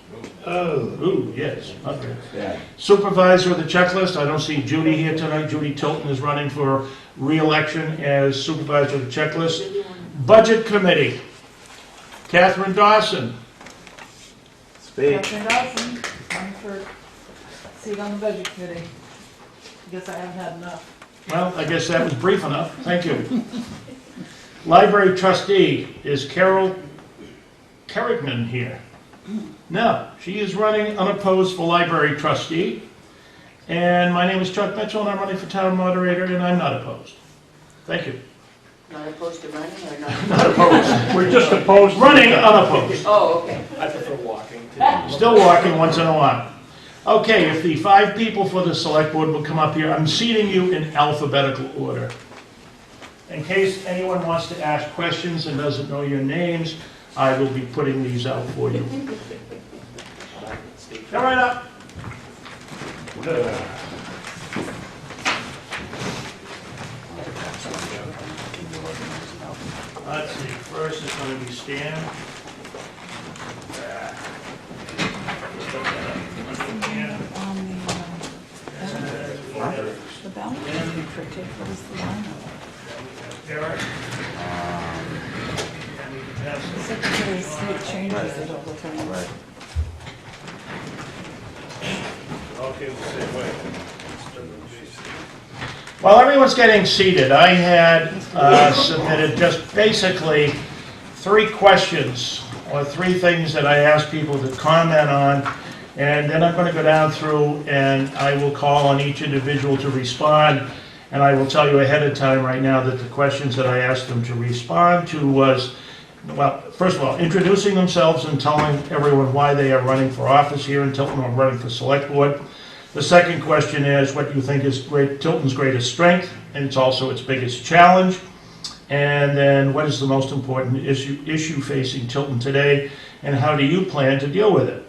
Oh, yes. Okay. Yeah. Supervisor of the checklist, I don't see Judy here tonight. Judy Tilton is running for re-election as supervisor of the checklist. Budget committee, Catherine Dawson. Speech. Catherine Dawson, I'm for seat on the budget committee. Guess I haven't had enough. Well, I guess that was brief enough. Thank you. Library trustee, is Carol Kerrigan here? No, she is running unopposed for library trustee. And my name is Chuck Mitchell, and I'm running for town moderator, and I'm not opposed. Thank you. Not opposed to running or not? Not opposed. We're just opposed, running unopposed. Oh, okay. I prefer walking. Still walking once in a while. Okay, if the 5 people for the select board will come up here, I'm seating you in alphabetical order. In case anyone wants to ask questions and doesn't know your names, I will be putting these out for you. Come right up. Let's see, first is going to be Stan. The balance sheet for take, what is the line? Eric. The Secretary of State changes it all the time. Right. Okay, the same way. While everyone's getting seated, I had submitted just basically 3 questions or 3 things that I asked people to comment on, and then I'm going to go down through and I will call on each individual to respond, and I will tell you ahead of time right now that the questions that I asked them to respond to was, well, first of all, introducing themselves and telling everyone why they are running for office here in Tilton or running for select board. The second question is, what do you think is Tilton's greatest strength, and it's also its biggest challenge? And then, what is the most important issue facing Tilton today, and how do you plan to deal with it?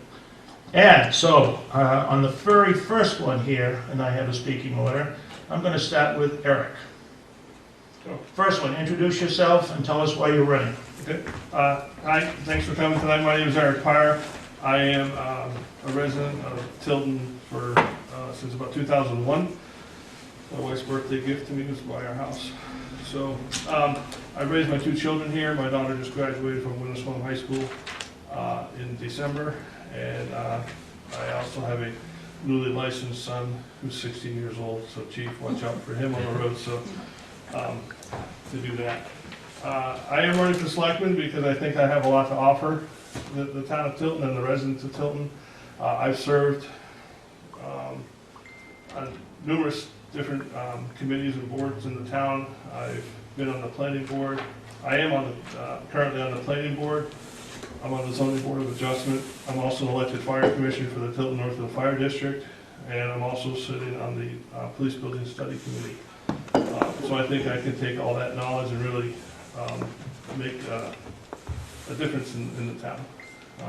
And so, on the very first one here, and I have a speaking order, I'm going to start with Eric. First one, introduce yourself and tell us why you're running. Okay. Hi, thanks for coming tonight. My name is Eric Pyre. I am a resident of Tilton since about 2001. My wife's birthday gift to me was to buy our house. So I raised my 2 children here. My daughter just graduated from Winnisquam High School in December, and I also have a newly licensed son who's 16 years old. So Chief, watch out for him on the road. So to do that. I am running for selectman because I think I have a lot to offer the town of Tilton and the residents of Tilton. I've served on numerous different committees and boards in the town. I've been on the planning board. I am currently on the planning board. I'm on the zoning board of adjustment. I'm also an elected fire commissioner for the Tilton Northfield Fire District, and I'm also sitting on the police building study committee. So I think I can take all that knowledge and really make a difference in the town.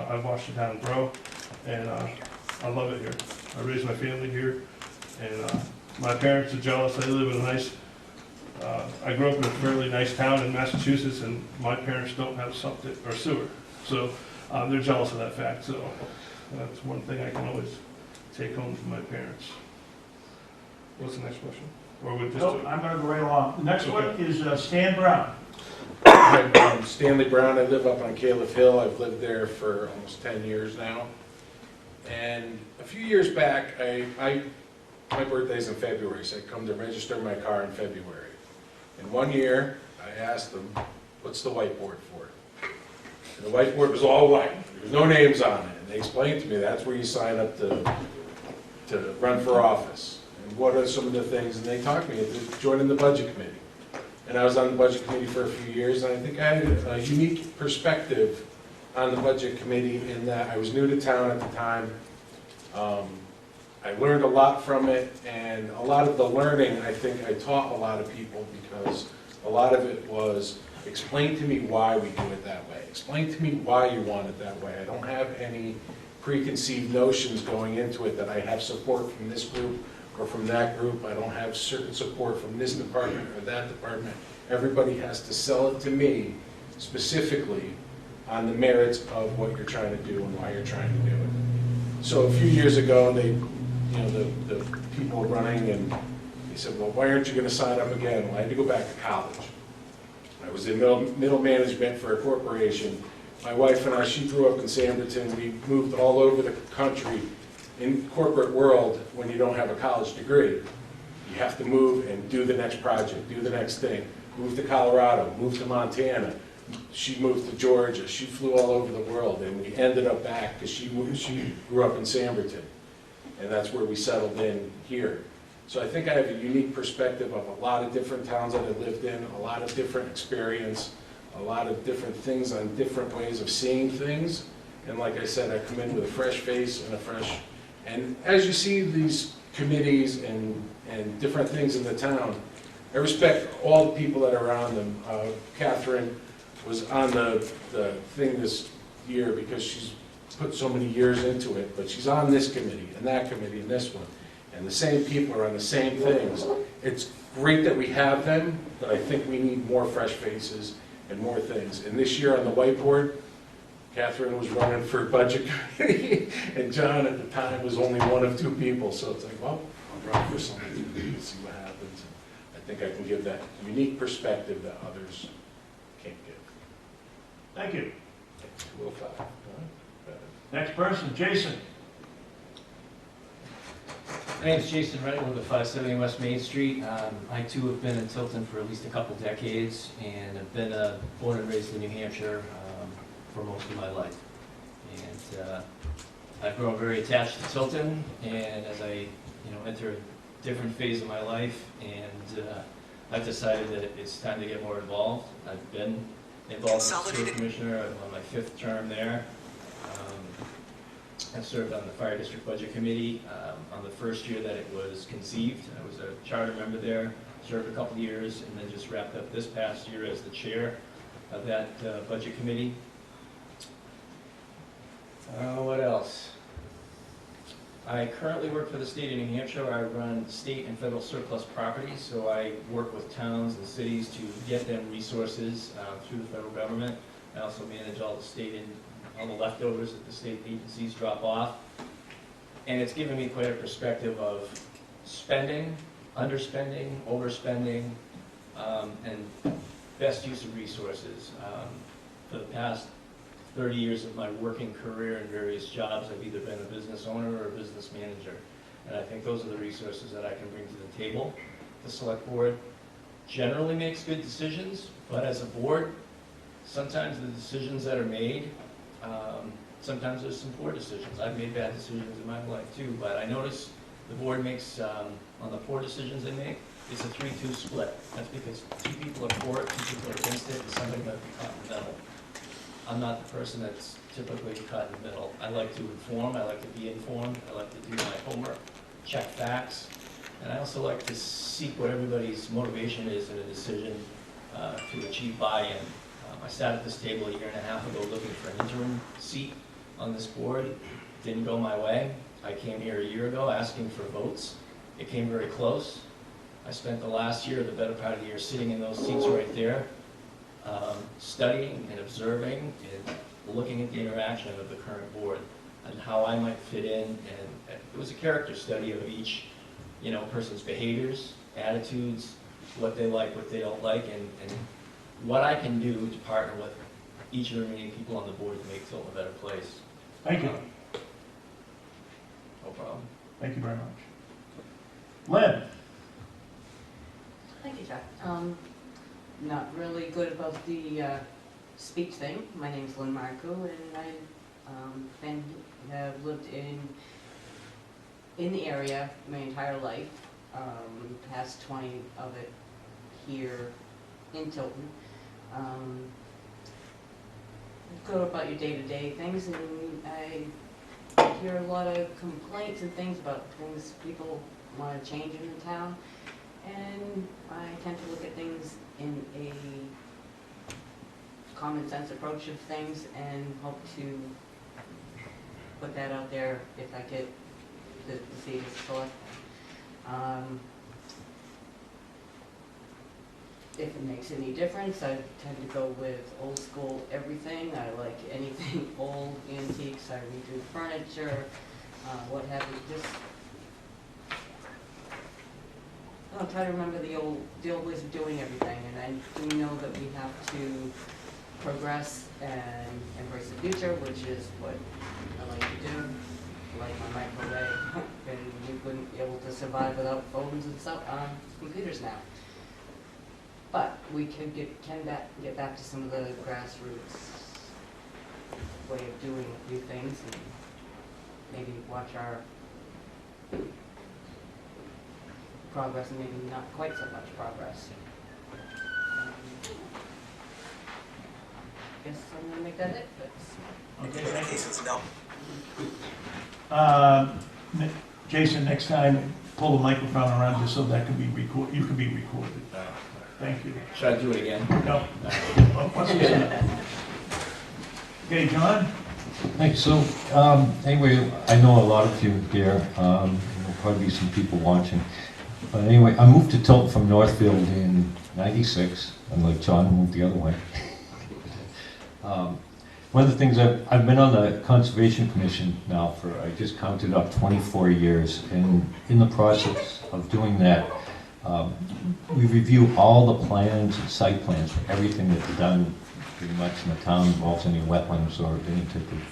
I've watched the town grow, and I love it here. I raised my family here, and my parents are jealous. They live in a nice, I grew up in a fairly nice town in Massachusetts, and my parents don't have septic or sewer. So they're jealous of that fact. So that's one thing I can always take home from my parents. What's the next question? Or we just Nope, I'm going to go right along. The next one Okay. is Stan Brown. I'm Stanley Brown. I live up on Caleb Hill. I've lived there for almost 10 years now. And a few years back, my birthday's in February, so I come to register my car in February. And one year, I asked them, what's the whiteboard for? And the whiteboard was all white. There was no names on it. And they explained to me that's where you sign up to run for office. And what are some of the things? And they talked me into joining the budget committee. And I was on the budget committee for a few years, and I think I had a unique perspective on the budget committee in that I was new to town at the time. I learned a lot from it, and a lot of the learning, I think I taught a lot of people, because a lot of it was, explain to me why we do it that way. Explain to me why you want it that way. I don't have any preconceived notions going into it that I have support from this group or from that group. I don't have certain support from this department or that department. Everybody has to sell it to me specifically on the merits of what you're trying to do and why you're trying to do it. So a few years ago, the people running, and they said, well, why aren't you going to sign up again? Well, I had to go back to college. I was in middle management for a corporation, My wife and I, she grew up in Sanderton. We moved all over the country. In corporate world, when you don't have a college degree, you have to move and do the next project, do the next thing. Move to Colorado, move to Montana. She moved to Georgia. She flew all over the world, and we ended up back because she grew up in Sanderton, and that's where we settled in here. So I think I have a unique perspective of a lot of different towns that I lived in, a lot of different experience, a lot of different things on different ways of seeing things. And like I said, I come in with a fresh face and a fresh, and as you see these committees and different things in the town, I respect all the people that are on them. Catherine was on the thing this year because she's put so many years into it, but she's on this committee and this one. And the same people are on the same things. It's great that we have them, but I think we need more fresh faces and more things. And this year on the whiteboard, Catherine was running for budget committee, and John at the time was only one of 2 people. So it's like, well, I'll run for something and see what happens. I think I can give that unique perspective that others can't give. Thank you. 205. Next person, Jason. My name is Jason Reddick, I live at 570 West Main Street. I too have been in Tilton for at least a couple decades, and have been born and raised in New Hampshire for most of my life. And I've grown very attached to Tilton, and as I enter a different phase of my life, and I've decided that it's time to get more involved. I've been involved as a sewer commissioner. I'm on my 5th term there. I've served on the Fire District Budget Committee on the first year that it was conceived. I was a charter member there, served a couple of years, and then just wrapped up this past year as the chair of that Budget Committee. What else? I currently work for the state of New Hampshire. I run state and federal surplus properties, so I work with towns and cities to get them resources through the federal government. I also manage all the state and all the leftovers that the state agencies drop off. And it's given me quite a perspective of spending, underspending, overspending, and best use of resources. For the past 30 years of my working career in various jobs, I've either been a business owner or a business manager. And I think those are the resources that I can bring to the table. The select board generally makes good decisions, but as a board, sometimes the decisions that are made, sometimes there's some poor decisions. I've made bad decisions in my life too, but I notice the board makes, on the poor decisions they make, it's a 3-2 split. That's because 2 people are for it, 2 people are against it, and somebody might be caught in the middle. I'm not the person that's typically caught in the middle. I like to inform, I like to be informed, I like to do my homework, check facts, and I also like to seek what everybody's motivation is in a decision to achieve buy-in. I sat at this table a year and a half ago looking for an interim seat on this board. Didn't go my way. I came here a year ago asking for votes. It came very close. I spent the last year, the better part of the year, sitting in those seats right there, studying and observing and looking at the interaction of the current board and how I might fit in. And it was a character study of each, person's behaviors, attitudes, what they like, what they don't like, and what I can do to partner with each of the remaining people on the board to make Tilton a better place. Thank you. No problem. Thank you very much. Lynn. Thank you, Jack. Not really good about the speech thing. My name's Lynn Marco, and I have lived in the area my entire life. Past 20 of it here in Tilton. Go about your day-to-day things, and I hear a lot of complaints and things about things people want to change in the town, and I tend to look at things in a common sense approach of things and hope to put that out there if I get the seat as select. If it makes any difference, I tend to go with old school everything. I like anything old, antiques. I redo furniture, what have you. Just I try to remember the old ways of doing everything. And I do know that we have to progress and embrace the future, which is what I like to do. Like my microwave, and you wouldn't be able to survive without phones and stuff, computers now. But we can get back to some of the grassroots way of doing a few things, and maybe watch our progress and maybe not quite so much progress. Guess I'm gonna make that it, but. Okay, thank you. Jason, next time, pull the microphone around just so that can be you can be recorded. Thank you. Should I do it again? No. Okay, John? Thanks. So, anyway, I know a lot of you here. There'll probably be some people watching. But anyway, I moved to Tilton from Northfield in '96, unlike John, who moved the other way. One of the things I've been on the Conservation Commission now for, I just counted up 24 years. And in the process of doing that, we review all the plans and site plans for everything that's done pretty much in the town, involves any wetlands or any type of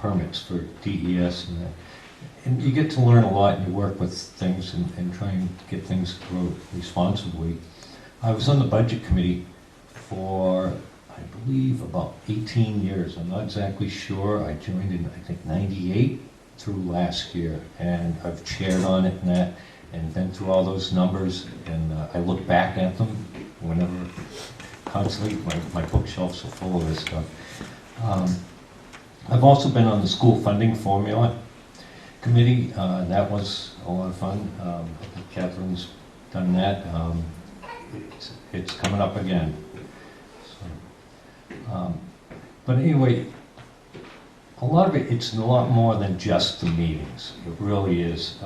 permits for DES and that. And you get to learn a lot, and you work with things and try and get things through responsibly. I was on the budget committee for, I believe, about 18 years. I'm not exactly sure. I joined in, I think, '98 through last year, and I've chaired on it and that, and been through all those numbers, and I look back at them whenever, constantly, my bookshelves are full of this stuff. I've also been on the school funding formula committee. That was a lot of fun. I think Catherine's done that. It's coming up again. So, but anyway, a lot of it's a lot more than just the meetings. It really is.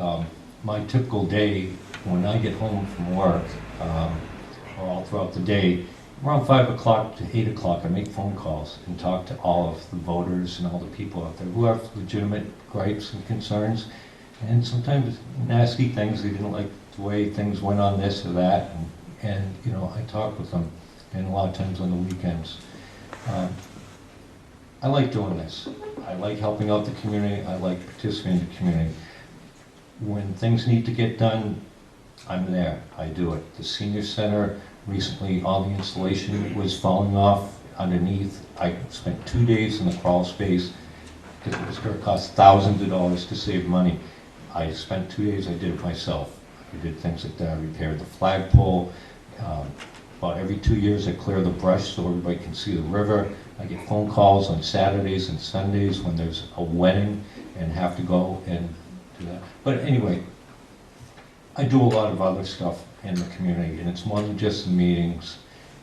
My typical day, when I get home from work, or all throughout the day, around 5 o'clock to 8 o'clock, I make phone calls and talk to all of the voters and all the people out there who have legitimate gripes and concerns, and sometimes nasty things. They didn't like the way things went on this or that, and you know, I talk with them, and a lot of times on the weekends. I like doing this. I like helping out the community. I like participating in the community. When things need to get done, I'm there. I do it. The senior center, recently all the insulation was falling off underneath. I spent 2 days in the crawl space because it was going to cost thousands of dollars to save money. I spent 2 days, I did it myself. I did things like that. I repaired the flagpole. About every 2 years I clear the brush so everybody can see the river. I get phone calls on Saturdays and Sundays when there's a wedding and have to go and do that. But anyway, I do a lot of other stuff in the community, and it's more than just the meetings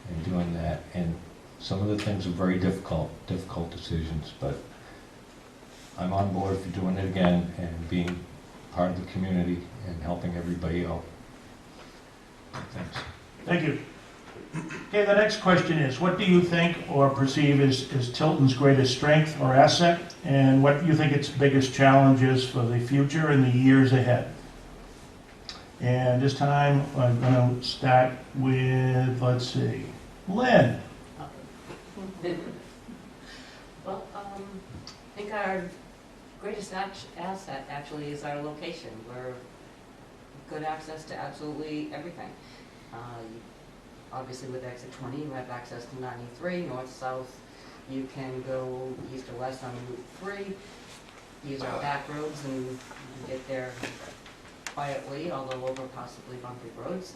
and doing that. And some of the things are very difficult decisions, but I'm on board for doing it again and being part of the community and helping everybody out. Thanks. Thank you. Okay, the next question is, what do you think or perceive is Tilton's greatest strength or asset, and what do you think its biggest challenges for the future and the years ahead? And this time, I'm going to start with, let's see, Lynn. Well, I think our greatest asset actually is our location. We're good access to absolutely everything. Obviously with exit 20, you have access to 93, north, south. You can go east or west on Route 3, use our back roads and get there quietly, although over possibly bumpy roads.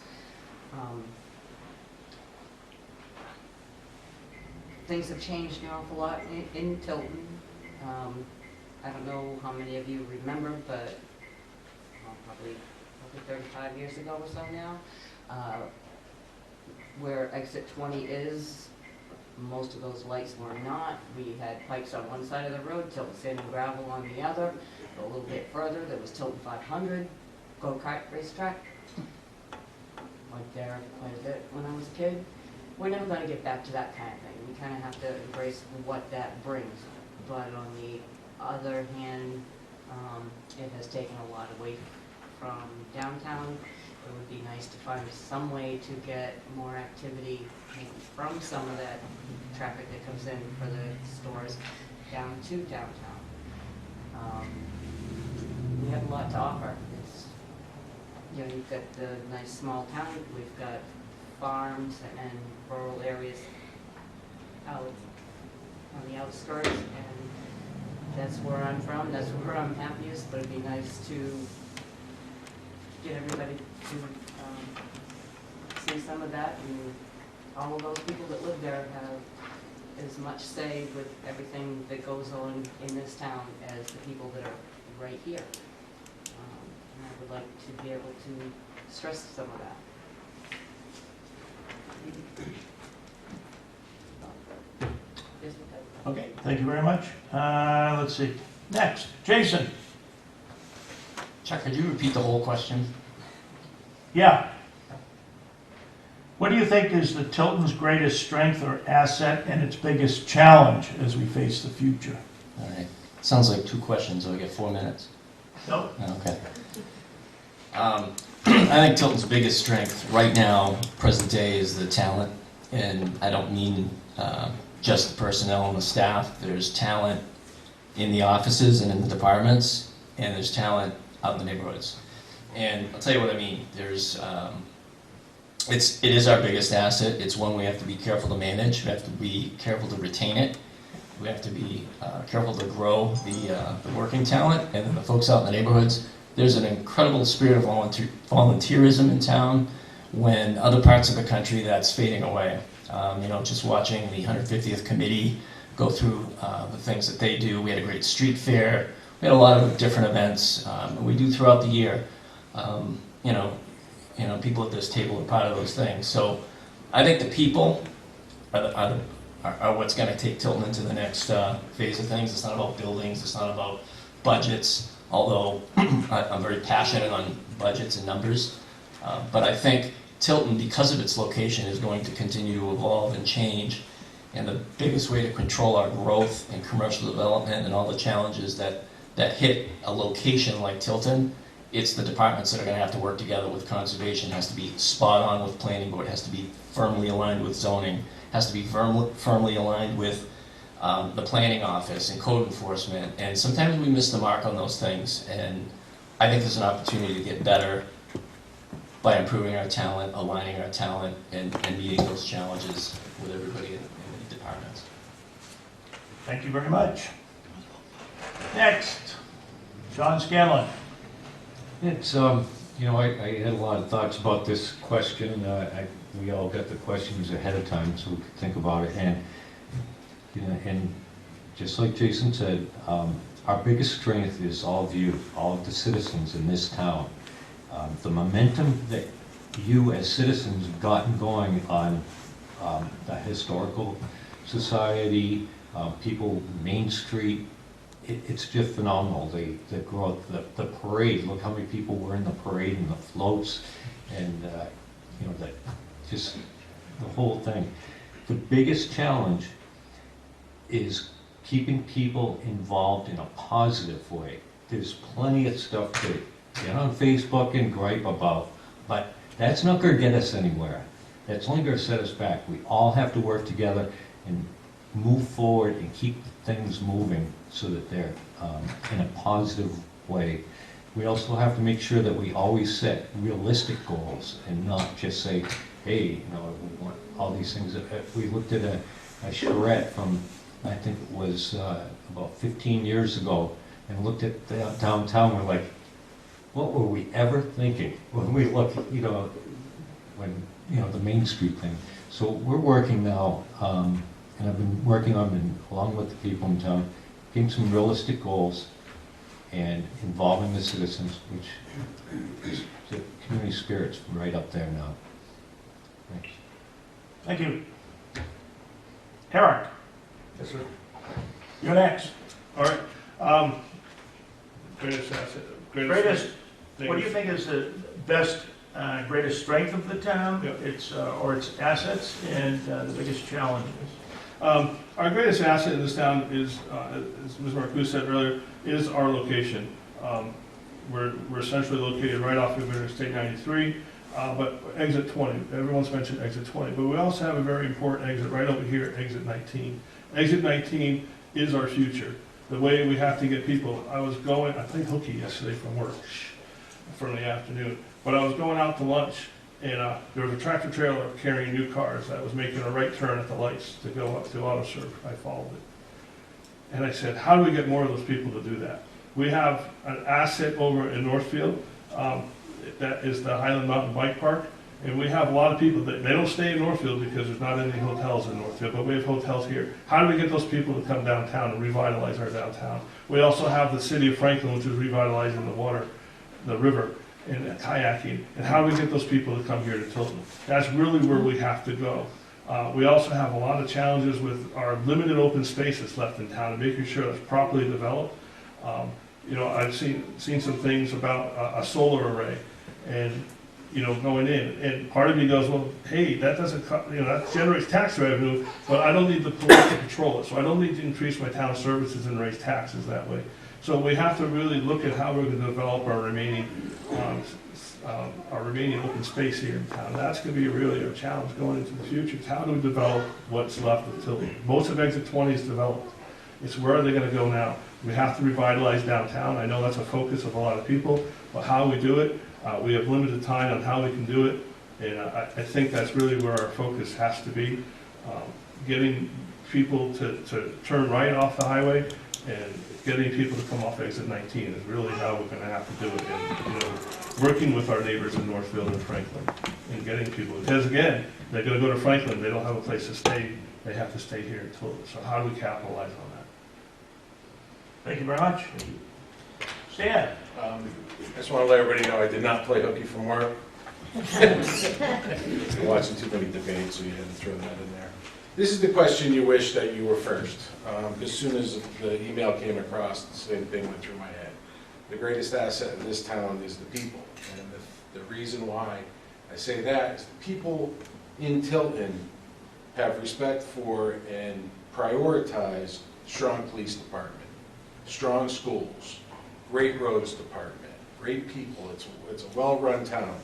Things have changed an awful lot in Tilton. I don't know how many of you remember, but probably 35 years ago or so now, where exit 20 is, most of those lights were not. We had pipes on one side of the road, Tilton Sand and Gravel on the other. A little bit further, there was Tilton 500, go-kart racetrack. Went there quite a bit when I was a kid. We're never going to get back to that kind of thing. We kind of have to embrace what that brings. But on the other hand, it has taken a lot away from downtown. it would be nice to find some way to get more activity from some of that traffic that comes in for the stores down to downtown. We have a lot to offer. It's, you know, you've got the nice small town, we've got farms and rural areas out on the outskirts, and that's where I'm from, that's where I'm happiest, but it'd be nice to get everybody to see some of that, and all of those people that live there have as much say with everything that goes on in this town as the people that are right here. And I would like to be able to stress some of that. Okay, thank you very much. Let's see. Next, Jason. Chuck, could you repeat the whole question? Yeah. What do you think is the Tilton's greatest strength or asset and its biggest challenge as we face the future? All right. Sounds like 2 questions, so I get 4 minutes. No. Okay. I think Tilton's biggest strength right now, present day, is the talent. And I don't mean just the personnel and the staff. There's talent in the offices and in the departments, and there's talent out in the neighborhoods. And I'll tell you what I mean. There's, it is our biggest asset. It's one we have to be careful to manage. We have to be careful to retain it. We have to be careful to grow the working talent, and then the folks out in the neighborhoods. There's an incredible spirit of volunteerism in town when other parts of the country that's fading away. You know, just watching the 150th committee go through the things that they do. We had a great street fair. We had a lot of different events, and we do throughout the year. You know, people at this table are part of those things. So I think the people are what's going to take Tilton into the next phase of things. It's not about buildings. It's not about budgets, although I'm very passionate on budgets and numbers. But I think Tilton, because of its location, is going to continue to evolve and change. And the biggest way to control our growth and commercial development and all the challenges that hit a location like Tilton, it's the departments that are going to have to work together with conservation. It has to be spot on with planning board. It has to be firmly aligned with zoning. It has to be firmly aligned with the planning office and code enforcement. And sometimes we miss the mark on those things. And I think there's an opportunity to get better by improving our talent, aligning our talent, and meeting those challenges with everybody in the departments. Thank you very much. Next, John Scanlon. It's, you know, I had a lot of thoughts about this question. We all got the questions ahead of time so we could think about it. And, you know, and just like Jason said, our biggest strength is all of you, all of the citizens in this town. The momentum that you as citizens have gotten going on the Historical Society, people, Main Street, it's just phenomenal. The growth, the parade, look how many people were in the parade and the floats and, you know, just the whole thing. The biggest challenge is keeping people involved in a positive way. There's plenty of stuff to get on Facebook and gripe about, but that's not going to get us anywhere. That's only going to set us back. We all have to work together and move forward and keep things moving so that they're in a positive way. We also have to make sure that we always set realistic goals and not just say, hey, you know, we want all these things. If we looked at a charrette from, I think it was about 15 years ago, and looked at downtown, we're like, what were we ever thinking when we look, you know, when, you know, the Main Street thing. So we're working now, and I've been working on it along with the people in town, getting some realistic goals and involving the citizens, which is the community spirit's right up there now. Thanks. Thank you. Herrick. Yes, sir. You're next. All right. Greatest asset. Greatest, what do you think is the best, greatest strength of the town, Yep. its or its assets, and the biggest challenges? Our greatest asset in this town is, as Ms. Marcoux said earlier, is our location. We're essentially located right off of Interstate 93. but exit 20, everyone's mentioned exit 20, but we also have a very important exit right over here, exit 19. Exit 19 is our future. The way we have to get people, I played hooky yesterday from work, from the afternoon, but I was going out to lunch, and there was a tractor trailer carrying new cars that was making a right turn at the lights to go up to AutoServe. I followed it. And I said, how do we get more of those people to do that? We have an asset over in Northfield, that is the Highland Mountain Bike Park, and we have a lot of people that, they don't stay in Northfield because there's not any hotels in Northfield, but we have hotels here. How do we get those people to come downtown and revitalize our downtown? We also have the city of Franklin, which is revitalizing the river, and kayaking, and how do we get those people to come here to Tilton? That's really where we have to go. We also have a lot of challenges with our limited open spaces left in town and making sure that's properly developed. I've seen some things about a solar array and, going in, and part of me goes, well, hey, that doesn't, that generates tax revenue, but I don't need the police to control it, so I don't need to increase my town services and raise taxes that way. So we have to really look at how we're going to develop our remaining open space here in town. That's going to be really a challenge going into the future. How do we develop what's left of Tilton? Most of exit 20 is developed. It's where are they going to go now? We have to revitalize downtown. I know that's a focus of a lot of people, but how we do it, we have limited time on how we can do it, and I think that's really where our focus has to be. Getting people to turn right off the highway and getting people to come off exit 19 is really how we're going to have to do it. And, working with our neighbors in Northfield and Franklin and getting people, because again, they're going to go to Franklin, they don't have a place to stay, they have to stay here in Tilton. So how do we capitalize on that? Thank you very much. Stan? I just want to let everybody know I did not play hooky from work. Been watching too many debates, so you had to throw that in there. This is the question you wish that you were first. As soon as the email came across, the same thing went through my head. The greatest asset in this town is the people. And the reason why I say that is the people in Tilton have respect for and prioritize strong police department, strong schools, great roads department, great people. It's a well-run town.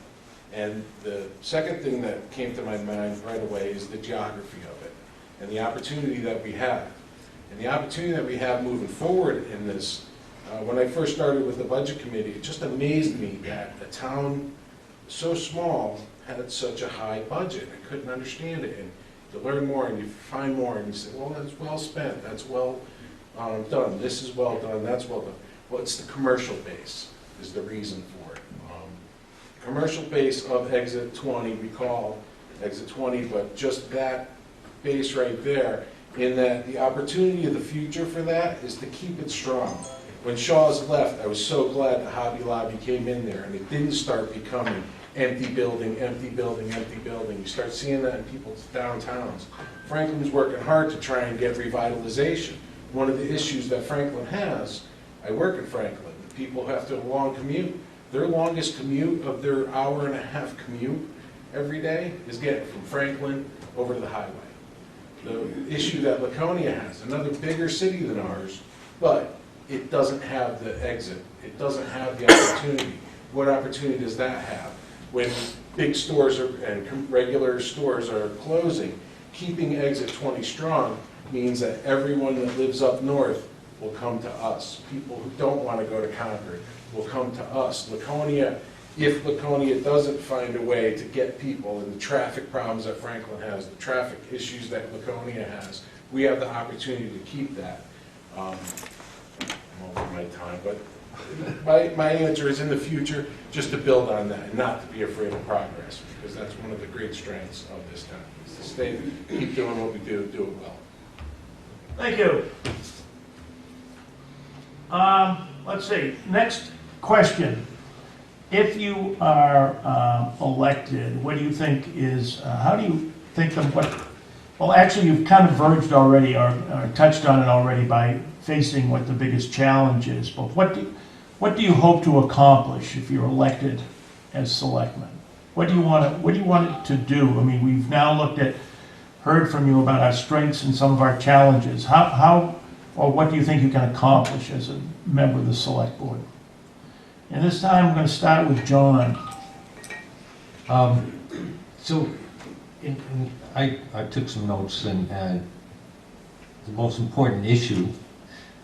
And the second thing that came to my mind right away is the geography of it and the opportunity that we have. And the opportunity that we have moving forward in this, when I first started with the budget committee, it just amazed me that a town so small had such a high budget. I couldn't understand it. And you learn more and you find more and you say, well, that's well spent, that's well done, this is well done, that's well done. Well, it's the commercial base is the reason for it. Commercial base of exit 20, we call exit 20, but just that base right there, in that the opportunity of the future for that is to keep it strong. When Shaw's left, I was so glad the Hobby Lobby came in there and it didn't start becoming empty building, empty building, empty building. You start seeing that in people's downtowns. Franklin's working hard to try and get revitalization. One of the issues that Franklin has, I work in Franklin, the people have to have a long commute. Their longest commute of their hour-and-a-half commute every day is getting from Franklin over to the highway. The issue that Laconia has, another bigger city than ours, but it doesn't have the exit. It doesn't have the opportunity. What opportunity does that have? When big stores and regular stores are closing, keeping exit 20 strong means that everyone that lives up north will come to us. People who don't want to go to Concord will come to us. Laconia, if Laconia doesn't find a way to get people and the traffic problems that Franklin has, the traffic issues that Laconia has, we have the opportunity to keep that. I'm over my time, but my answer is in the future, just to build on that and not to be afraid of progress, because that's one of the great strengths of this town, is to keep doing what we do it well. Thank you. Let's see, next question. If you are elected, what do you think is, how do you think of what, well, actually, you've kind of verged already or touched on it already by facing what the biggest challenge is, but what do you hope to accomplish if you're elected as selectman? What do you want it to do? I mean, we've now heard from you about our strengths and some of our challenges. How or what do you think you can accomplish as a member of the select board? And this time, I'm going to start with John. So, I took some notes, and the most important issue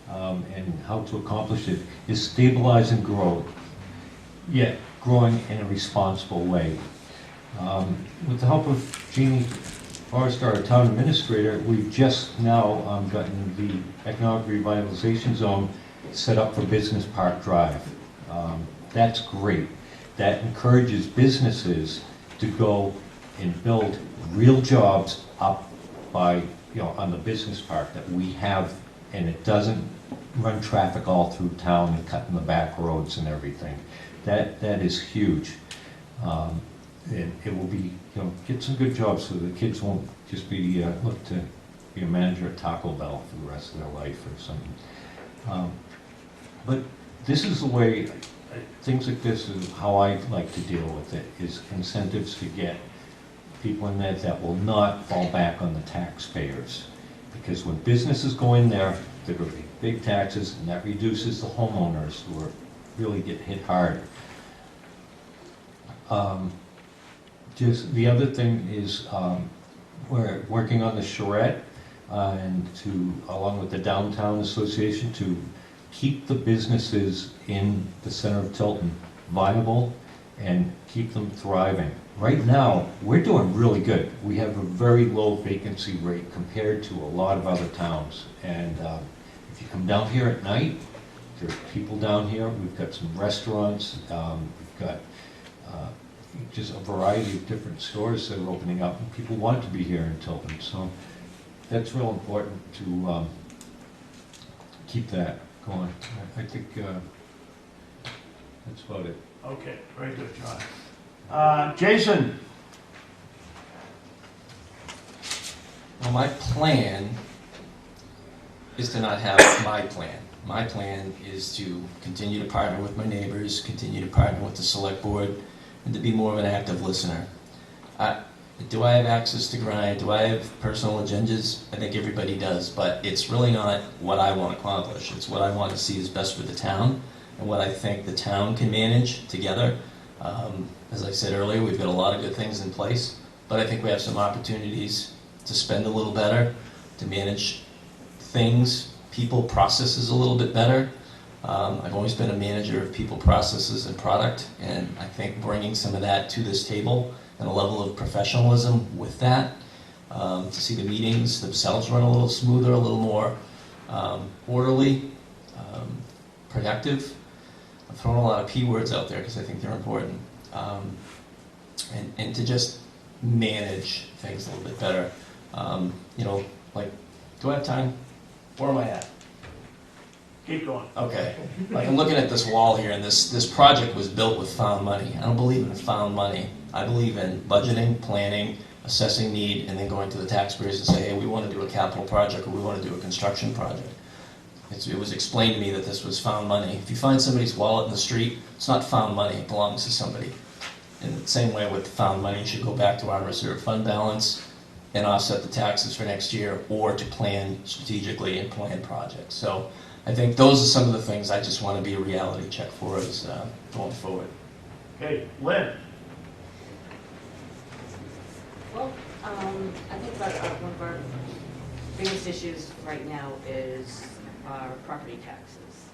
and how to accomplish it is stabilize and grow, yet growing in a responsible way. With the help of Jeannie Forrester, our town administrator, we've just now gotten the economic revitalization zone set up for Business Park Drive. That's great. That encourages businesses to go and build real jobs up by, on the business park that we have, and it doesn't run traffic all through town and cutting the back roads and everything. That is huge. And it will be, get some good jobs so the kids won't just be, look to be a manager at Taco Bell for the rest of their life or something. But this is the way, things like this is how I like to deal with it, is incentives to get people in there that will not fall back on the taxpayers. Because when businesses go in there, they're going to pay big taxes, and that reduces the homeowners who are really get hit hard. Just the other thing is we're working on the charrette and along with the Downtown Association, to keep the businesses in the center of Tilton viable and keep them thriving. Right now, we're doing really good. We have a very low vacancy rate compared to a lot of other towns. And if you come down here at night, there's people down here. We've got some restaurants. We've got just a variety of different stores that are opening up, and people want to be here in Tilton. So that's real important to keep that going. I think that's about it. Okay, very good, John. Jason? Well, my plan is to not have my plan. My plan is to continue to partner with my neighbors, continue to partner with the select board, and to be more of an active listener. Do I have access to grind? Do I have personal agendas? I think everybody does, but it's really not what I want to accomplish. It's what I want to see is best for the town, and what I think the town can manage together. As I said earlier, we've got a lot of good things in place, but I think we have some opportunities to spend a little better, to manage things, people, processes a little bit better. I've always been a manager of people, processes, and product, and I think bringing some of that to this table and a level of professionalism with that, to see the meetings themselves run a little smoother, a little more orderly, productive. I'm throwing a lot of P words out there because I think they're important. And to just manage things a little bit better. Like, do I have time? Where am I at? Keep going. Okay. Like, I'm looking at this wall here, and this project was built with found money. I don't believe in found money. I believe in budgeting, planning, assessing need, and then going to the taxpayers and say, hey, we want to do a capital project, or we want to do a construction project. It was explained to me that this was found money. If you find somebody's wallet in the street, it's not found money, it belongs to somebody. In the same way with found money, it should go back to our reserve fund balance and offset the taxes for next year, or to plan strategically and plan projects. So I think those are some of the things I just want to be a reality check for us going forward. Okay, Lynn? Well, I think one of our biggest issues right now is our property taxes.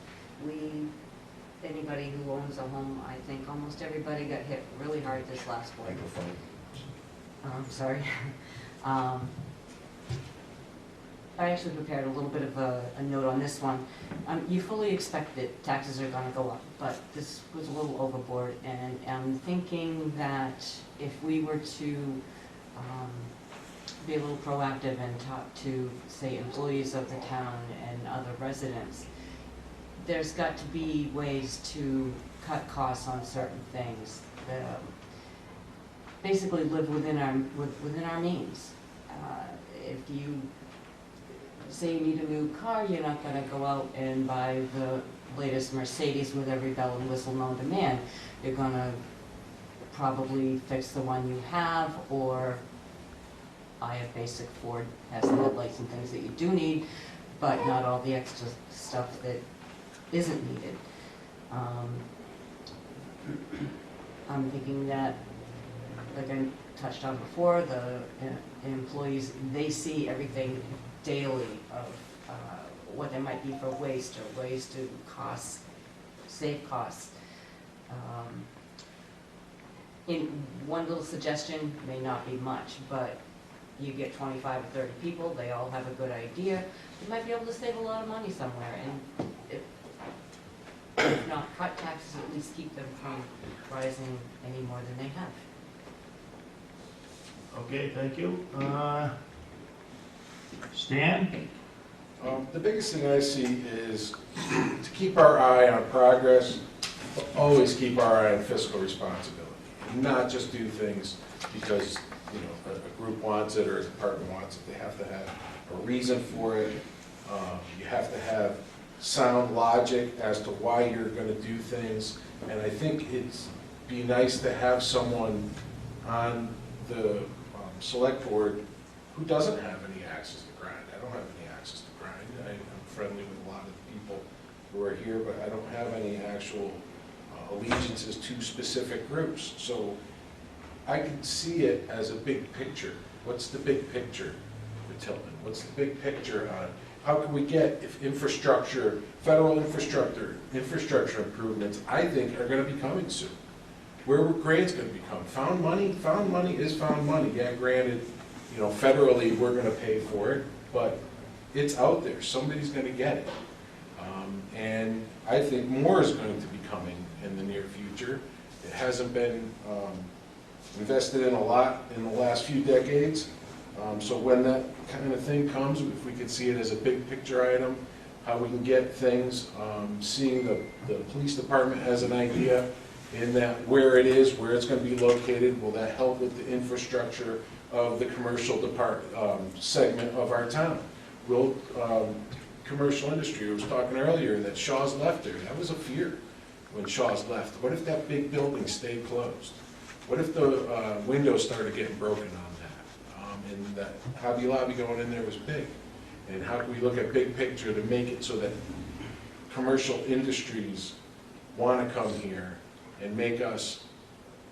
Anybody who owns a home, I think almost everybody got hit really hard this last winter. Sorry. I actually prepared a little bit of a note on this one. You fully expect that taxes are going to go up, but this was a little overboard, and I'm thinking that if we were to be a little proactive and talk to, say, employees of the town and other residents, there's got to be ways to cut costs on certain things that basically live within our means. If you say you need a new car, you're not going to go out and buy the latest Mercedes with every bell and whistle known to man. You're going to probably fix the one you have, or buy a basic Ford, has the headlights and things that you do need, but not all the extra stuff that isn't needed. I'm thinking that like I touched on before, the employees, they see everything daily of what there might be for waste or ways to save costs. In one little suggestion may not be much, but you get 25 or 30 people, they all have a good idea, you might be able to save a lot of money somewhere, and if not cut taxes, at least keep them from rising any more than they have. Okay, thank you. Stan? The biggest thing I see is to keep our eye on progress, but always keep our eye on fiscal responsibility. And not just do things because, you know, a group wants it or a department wants it. They have to have a reason for it. You have to have sound logic as to why you're going to do things. And I think it's be nice to have someone on the select board who doesn't have any access to grind. I don't have any access to grind. I'm friendly with a lot of people who are here, but I don't have any actual allegiances to specific groups. So I can see it as a big picture. What's the big picture for Tilton? What's the big picture on how can we get if infrastructure, federal infrastructure improvements, I think are going to be coming soon. Where were grants going to be coming? Found money is found money. Yeah, granted, you know, federally we're going to pay for it, but it's out there. Somebody's going to get it. And I think more is going to be coming in the near future. It hasn't been invested in a lot in the last few decades. So when that kind of thing comes, if we could see it as a big picture item, how we can get things, seeing the police department has an idea in that where it is, where it's going to be located, will that help with the infrastructure of the commercial segment of our town? Will commercial industry, I was talking earlier that Shaw's left there, that was a fear when Shaw's left. What if that big building stayed closed? What if the windows started getting broken on that? And that Hobby Lobby going in there was big. And how can we look at big picture to make it so that commercial industries want to come here and make us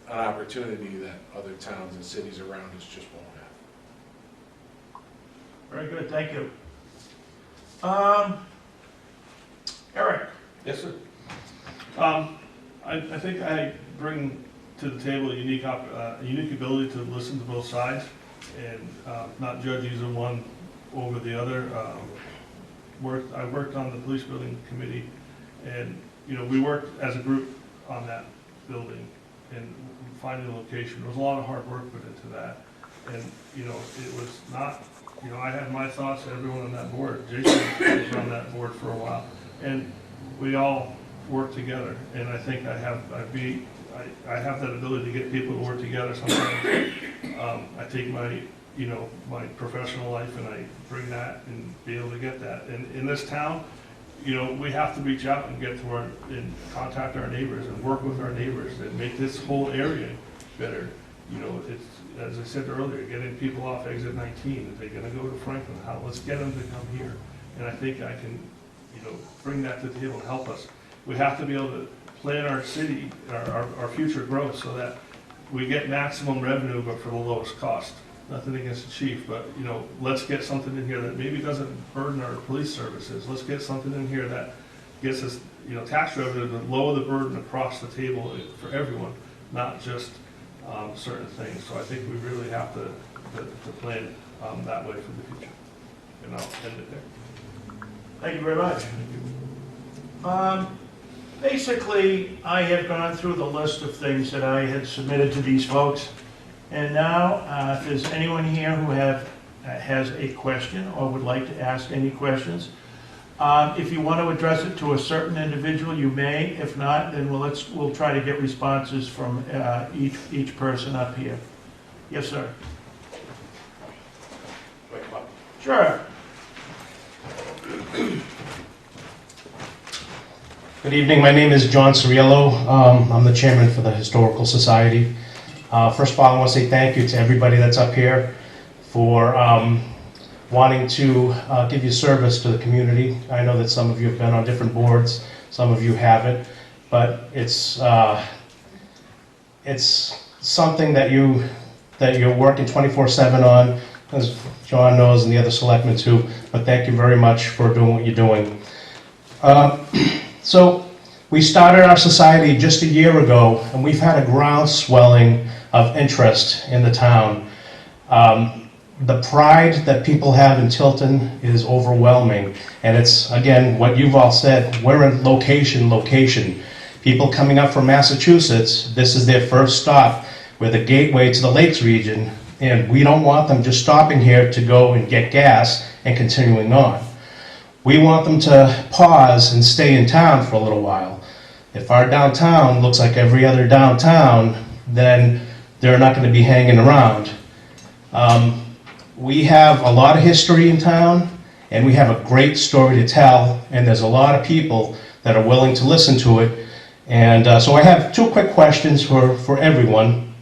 an opportunity that other towns and cities around us just won't have. Very good, thank you. Eric? Yes, sir. I think I bring to the table a unique ability to listen to both sides and not judge either one over the other. I worked on the police building committee, and you know we worked as a group on that building and finding a location. There was a lot of hard work put into that, and you know it was not. You know, I had my thoughts. Everyone on that board, Jason was on that board for a while, and we all worked together. And I think I have that ability to get people to work together. Sometimes I take my my professional life and I bring that and be able to get that. And in this town, you know, we have to reach out and get to and contact our neighbors and work with our neighbors and make this whole area better. You know, it's, as I said earlier, getting people off exit 19. If they're going to go to Franklin, let's get them to come here. And I think I can, you know, bring that to the table and help us. We have to be able to plan our city, our future growth so that we get maximum revenue, but for the lowest cost. Nothing against the chief, but, you know, let's get something in here that maybe doesn't burden our police services. Let's get something in here that gets us, you know, tax revenue to lower the burden across the table for everyone, not just certain things. So I think we really have to plan that way for the future. And I'll end it there. Thank you very much. Basically, I have gone through the list of things that I had submitted to these folks. And now, if there's anyone here who has a question or would like to ask any questions, if you want to address it to a certain individual, you may. If not, then we'll try to get responses from each person up here. Yes, sir. Sure. Good evening. My name is John Ciriello. I'm the chairman for the Historical Society. First of all, I want to say thank you to everybody that's up here for wanting to give you service to the community. I know that some of you have been on different boards, some of you haven't, but it's something that you're working 24/7 on, as John knows and the other selectmen too, but thank you very much for doing what you're doing. So we started our society just a year ago, and we've had a groundswelling of interest in the town. The pride that people have in Tilton is overwhelming, and it's, again, what you've all said, we're in location. People coming up from Massachusetts, this is their first stop. We're the gateway to the Lakes region, and we don't want them just stopping here to go and get gas and continuing on. We want them to pause and stay in town for a little while. If our downtown looks like every other downtown, then they're not going to be hanging around. We have a lot of history in town, and we have a great story to tell, and there's a lot of people that are willing to listen to it. And so I have two quick questions for everyone.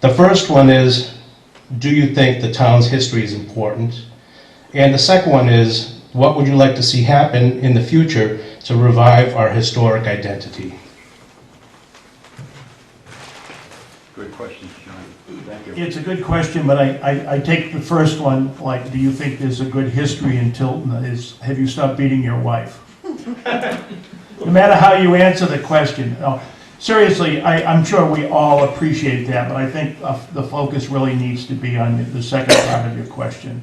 The first one is, do you think the town's history is important? And the second one is, what would you like to see happen in the future to revive our historic identity? Good questions, John. Thank you. It's a good question, but I take the first one, like, do you think there's a good history in Tilton? Have you stopped beating your wife? No matter how you answer the question. No, seriously, I'm sure we all appreciate that, but I think the focus really needs to be on the second part of your question.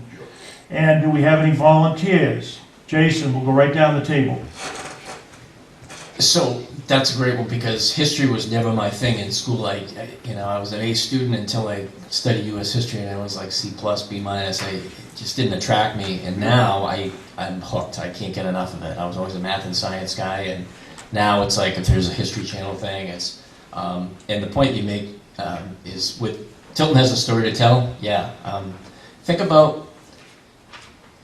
And do we have any volunteers? Jason, we'll go right down the table. So that's a great one, because history was never my thing in school. I was an A student until I studied U.S. history, and I was like C+, B-. It just didn't attract me, and now I'm hooked. I can't get enough of it. I was always a math and science guy, and now it's like if there's a History Channel thing, it's and the point you make is with Tilton has a story to tell. Yeah, think about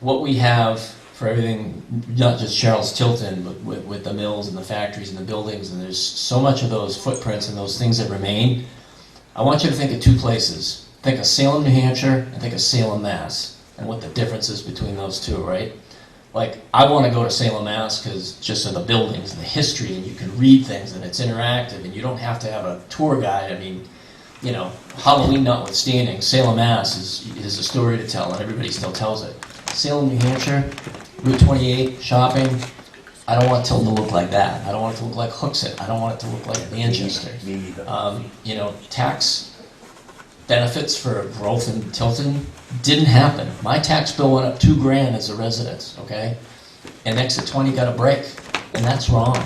what we have for everything, not just Charles Tilton, but with the mills and the factories and the buildings, and there's so much of those footprints and those things that remain. I want you to think of two places. Think of Salem, New Hampshire, and think of Salem, Mass, and what the difference is between those two, right? Like, I want to go to Salem, Mass, because just of the buildings and the history, and you can read things, and it's interactive, and you don't have to have a tour guide. I mean, Halloween notwithstanding, Salem, Mass is a story to tell, and everybody still tells it. Salem, New Hampshire, Route 28, shopping. I don't want Tilton to look like that. I don't want it to look like Hooksett. I don't want it to look like Manchester. Me either. Tax benefits for growth in Tilton didn't happen. My tax bill went up $2,000 as a resident, okay? And Exit 20 got a break, and that's wrong.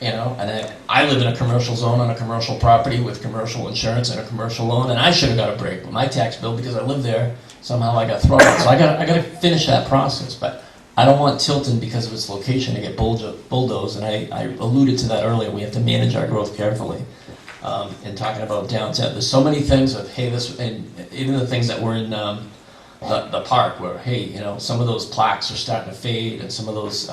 And I live in a commercial zone on a commercial property with commercial insurance and a commercial loan, and I should have got a break with my tax bill because I live there. Somehow I got thrown out. So I got to finish that process. But I don't want Tilton, because of its location, to get bulldozed. And I alluded to that earlier. We have to manage our growth carefully. And talking about downtown, there's so many things of, hey, this, and even the things that were in the park where, hey, some of those plaques are starting to fade, and some of those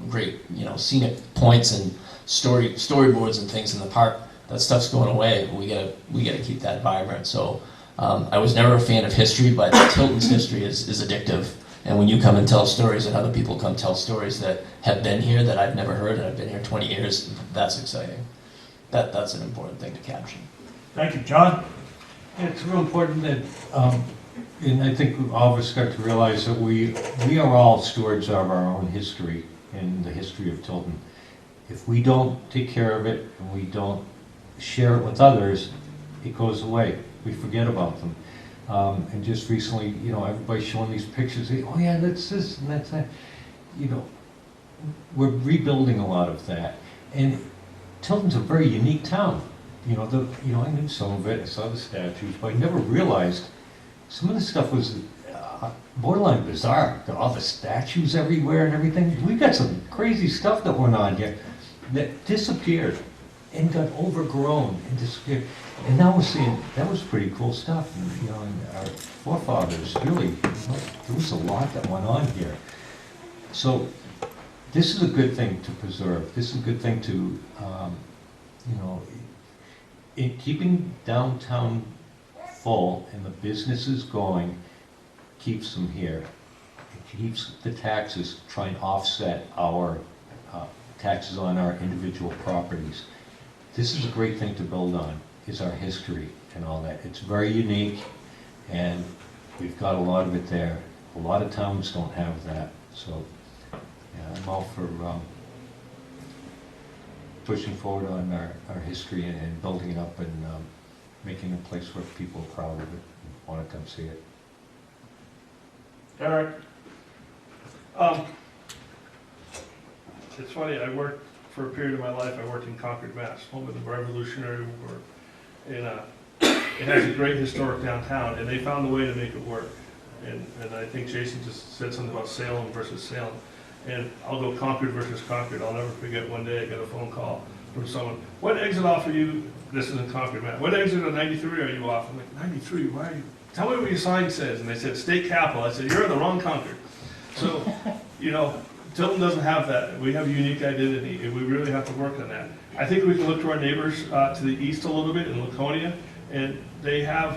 great, scenic points and storyboards and things in the park, that stuff's going away. We gotta keep that vibrant. So I was never a fan of history, but Tilton's history is addictive. And when you come and tell stories, and other people come tell stories that have been here that I've never heard, and I've been here 20 years, that's exciting. That's an important thing to capture. Thank you. John? It's real important that, and I think all of us got to realize that we are all stewards of our own history and the history of Tilton. If we don't take care of it and we don't share it with others, it goes away. We forget about them. And just recently, everybody's showing these pictures. Oh yeah, that's this and that's that. We're rebuilding a lot of that. And Tilton's a very unique town. I knew some of it. I saw the statues, but I never realized some of the stuff was borderline bizarre. All the statues everywhere and everything. We've got some crazy stuff that went on here that disappeared and got overgrown and disappeared. And now we're seeing, that was pretty cool stuff. And, our forefathers, really, there was a lot that went on here. So this is a good thing to preserve. This is a good thing to, in keeping downtown full and the businesses going, keeps them here. It keeps the taxes, try and offset our taxes on our individual properties. This is a great thing to build on. is our history and all that. It's very unique, and we've got a lot of it there. A lot of towns don't have that, so yeah, I'm all for pushing forward on our history and building it up and making a place where people are proud of it and want to come see it. Eric? It's funny, I worked, for a period of my life, I worked in Concord, Mass, home of the Revolutionary War. And it has a great historic downtown, and they found a way to make it work. And I think Jason just said something about Salem versus Salem. And I'll go Concord versus Concord. I'll never forget one day I got a phone call from someone. What exit off are you, this is in Concord, Mass. What exit of 93 are you off? I'm like, 93, why are you? Tell me what your sign says. And they said, State Capitol. I said, you're in the wrong Concord. So, you know, Tilton doesn't have that. We have a unique identity, and we really have to work on that. I think we can look to our neighbors to the east a little bit in Laconia, and they have,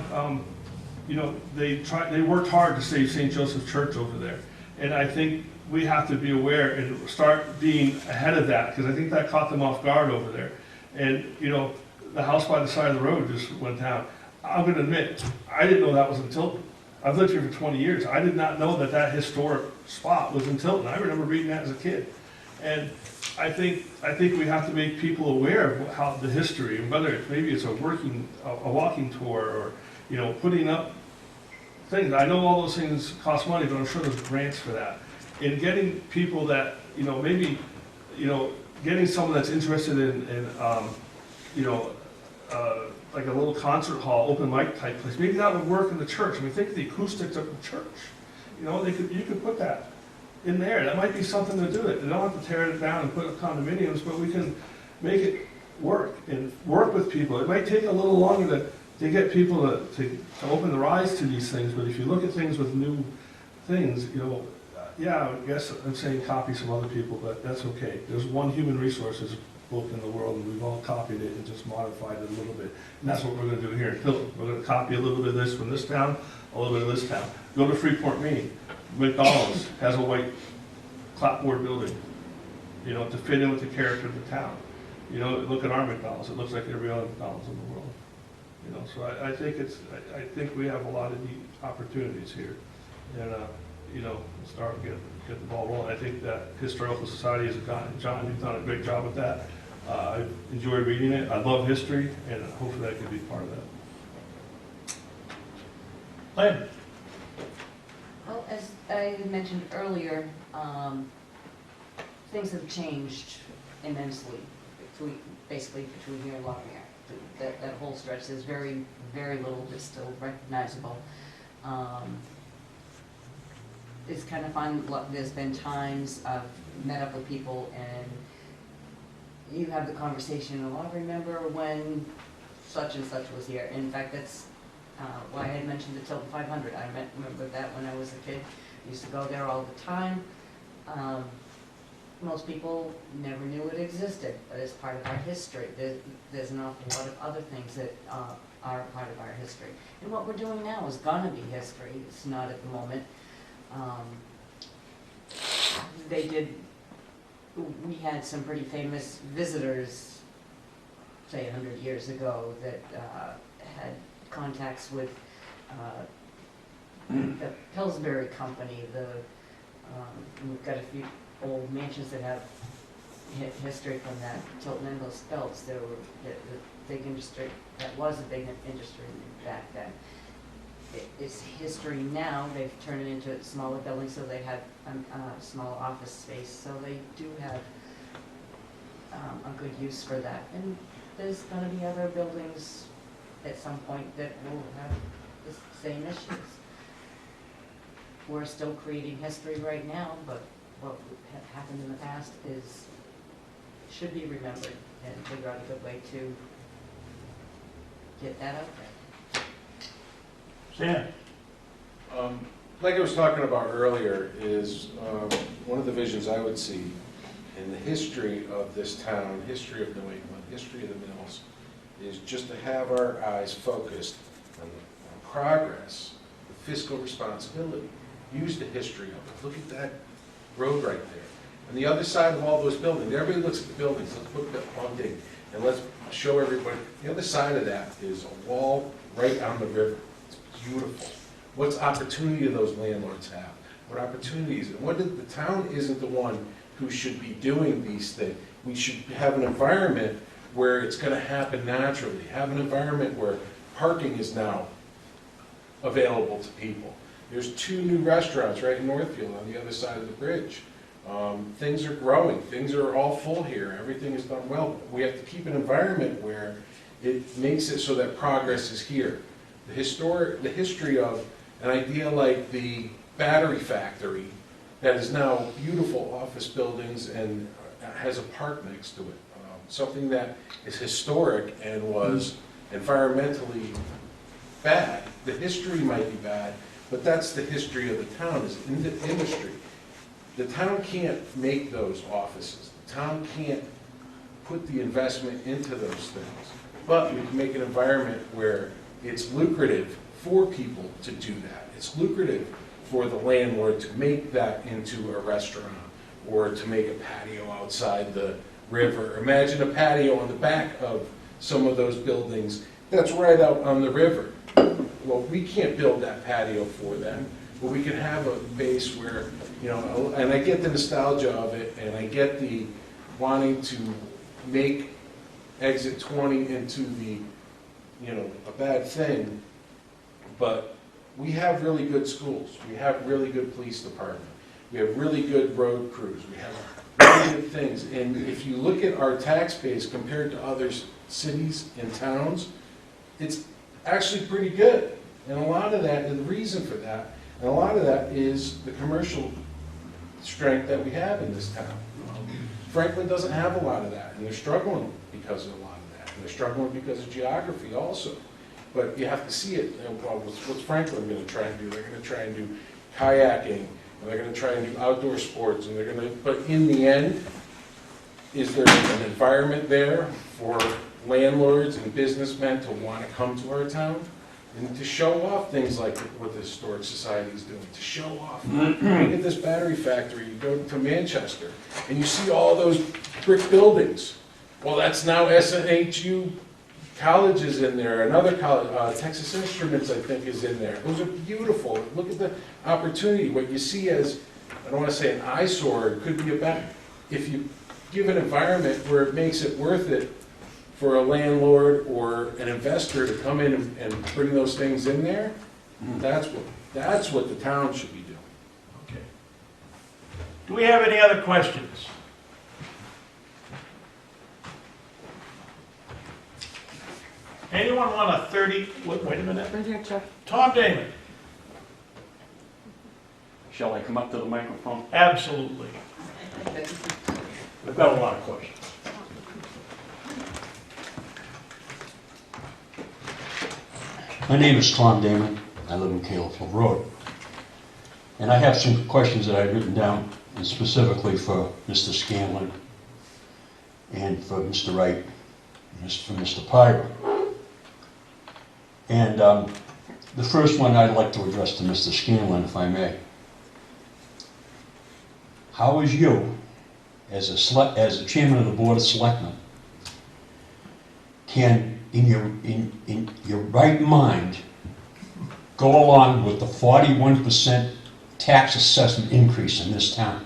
you know, they worked hard to save St. Joseph's Church over there. And I think we have to be aware and start being ahead of that, because I think that caught them off guard over there. And, you know, the house by the side of the road just went down. I'm going to admit, I didn't know that was in Tilton. I've lived here for 20 years. I did not know that that historic spot was in Tilton. I remember reading that as a kid. And I think we have to make people aware of how the history, and whether maybe it's a walking tour, or, you know, putting up things. I know all those things cost money, but I'm sure there's grants for that. And getting people that, you know, maybe, you know, getting someone that's interested in you know, like a little concert hall, open mic type place. Maybe that would work in the church. I mean, think of the acoustics of the church. You know, you could put that in there. That might be something to do it. They don't have to tear it down and put up condominiums, but we can make it work and work with people. It might take a little longer to get people to open their eyes to these things, but if you look at things with new things, you know, yeah, I guess I'm saying copy some other people, but that's okay. There's one human resources book in the world, and we've all copied it and just modified it a little bit. And that's what we're going to do here in Tilton. We're going to copy a little bit of this from this town, a little bit of this town. Go to Freeport, Maine. McDonald's has a white clapboard building, you know, to fit in with the character of the town. You know, look at our McDonald's. It looks like every other McDonald's in the world. You know, so I think we have a lot of neat opportunities here, and you know, start get the ball rolling. I think that Historical Society has gotten, John, you've done a great job with that. I enjoy reading it. I love history, and hopefully that can be part of that. Lynn? Well, as I mentioned earlier, things have changed immensely basically between here and Lafayette. That whole stretch, there's very, very little that's still recognizable. It's kind of fun. There's been times I've met up with people and you have the conversation, oh, I remember when such and such was here. In fact, that's why I had mentioned the Tilton 500. I remember that when I was a kid. I used to go there all the time. Most people never knew it existed, but it's part of our history. There's an awful lot of other things that are part of our history. And what we're doing now is gonna be history. It's not at the moment. We had some pretty famous visitors, say 100 years ago, that had contacts with the Pillsbury Company. We've got a few old mansions that have history from that. Tilton and those Spelts, there were the big industry, that was a big industry back then. It's history now. They've turned it into smaller buildings, so they have smaller office space, so they do have a good use for that. And there's going to be other buildings at some point that will have the same issues. We're still creating history right now, but what happened in the past should be remembered and figure out a good way to get that out there. Stan? Like I was talking about earlier, is one of the visions I would see in the history of this town, history of New England, history of the mills, is just to have our eyes focused on progress, fiscal responsibility. Use the history of it. Look at that road right there. On the other side of all those buildings, everybody looks at the buildings, let's put one thing. And let's show everybody, the other side of that is a wall right on the river. It's beautiful. What's opportunity do those landlords have? What opportunities? And what did the town isn't the one who should be doing these things. We should have an environment where it's gonna happen naturally. Have an environment where parking is now available to people. There's 2 new restaurants right in Northfield on the other side of the bridge. Things are growing, things are all full here, everything is done well. We have to keep an environment where it makes it so that progress is here. The history of an idea like the battery factory that is now beautiful office buildings and has a park next to it. Something that is historic and was environmentally bad. The history might be bad, but that's the history of the town, is industry. The town can't make those offices. The town can't put the investment into those things. But we can make an environment where it's lucrative for people to do that. It's lucrative for the landlord to make that into a restaurant or to make a patio outside the river. Imagine a patio on the back of some of those buildings that's right out on the river. Well, we can't build that patio for them, but we can have a base where, and I get the nostalgia of it, and I get the wanting to make exit 20 into the, a bad thing, but we have really good schools. We have really good police department. We have really good road crews. We have really good things. And if you look at our tax base compared to other cities and towns, it's actually pretty good. And a lot of that, and the reason for that, and a lot of that is the commercial strength that we have in this town. Franklin doesn't have a lot of that, and they're struggling because of a lot of that. And they're struggling because of geography also. But you have to see it. And, well, what's Franklin going to try and do? They're going to try and do kayaking, and they're going to try and do outdoor sports, and they're going to, but in the end, is there an environment there for landlords and businessmen to want to come to our town? And to show off things like what the Historic Society is doing, to show off. Look at this battery factory, you go to Manchester, and you see all those brick buildings. Well, that's now SNHU College is in there, another college, Texas Instruments, I think, is in there. Those are beautiful. Look at the opportunity. What you see as, I don't want to say an eyesore, it could be a bad, if you give an environment where it makes it worth it for a landlord or an investor to come in and bring those things in there, that's what the town should be doing. Okay. Do we have any other questions? Anyone want a 30, wait a minute. Right here, Chuck. Tom Damon. Shall I come up to the microphone? Absolutely. I've got a lot of questions. My name is Tom Damon. I live in Calefield Road. And I have some questions that I've written down, and specifically for Mr. Scanlon and for Mr. Wright and for Mr. Pyra. And the first one I'd like to address to Mr. Scanlon, if I may. How is you, as a chairman of the Board of Selectmen, can in your right mind go along with the 41% tax assessment increase in this town?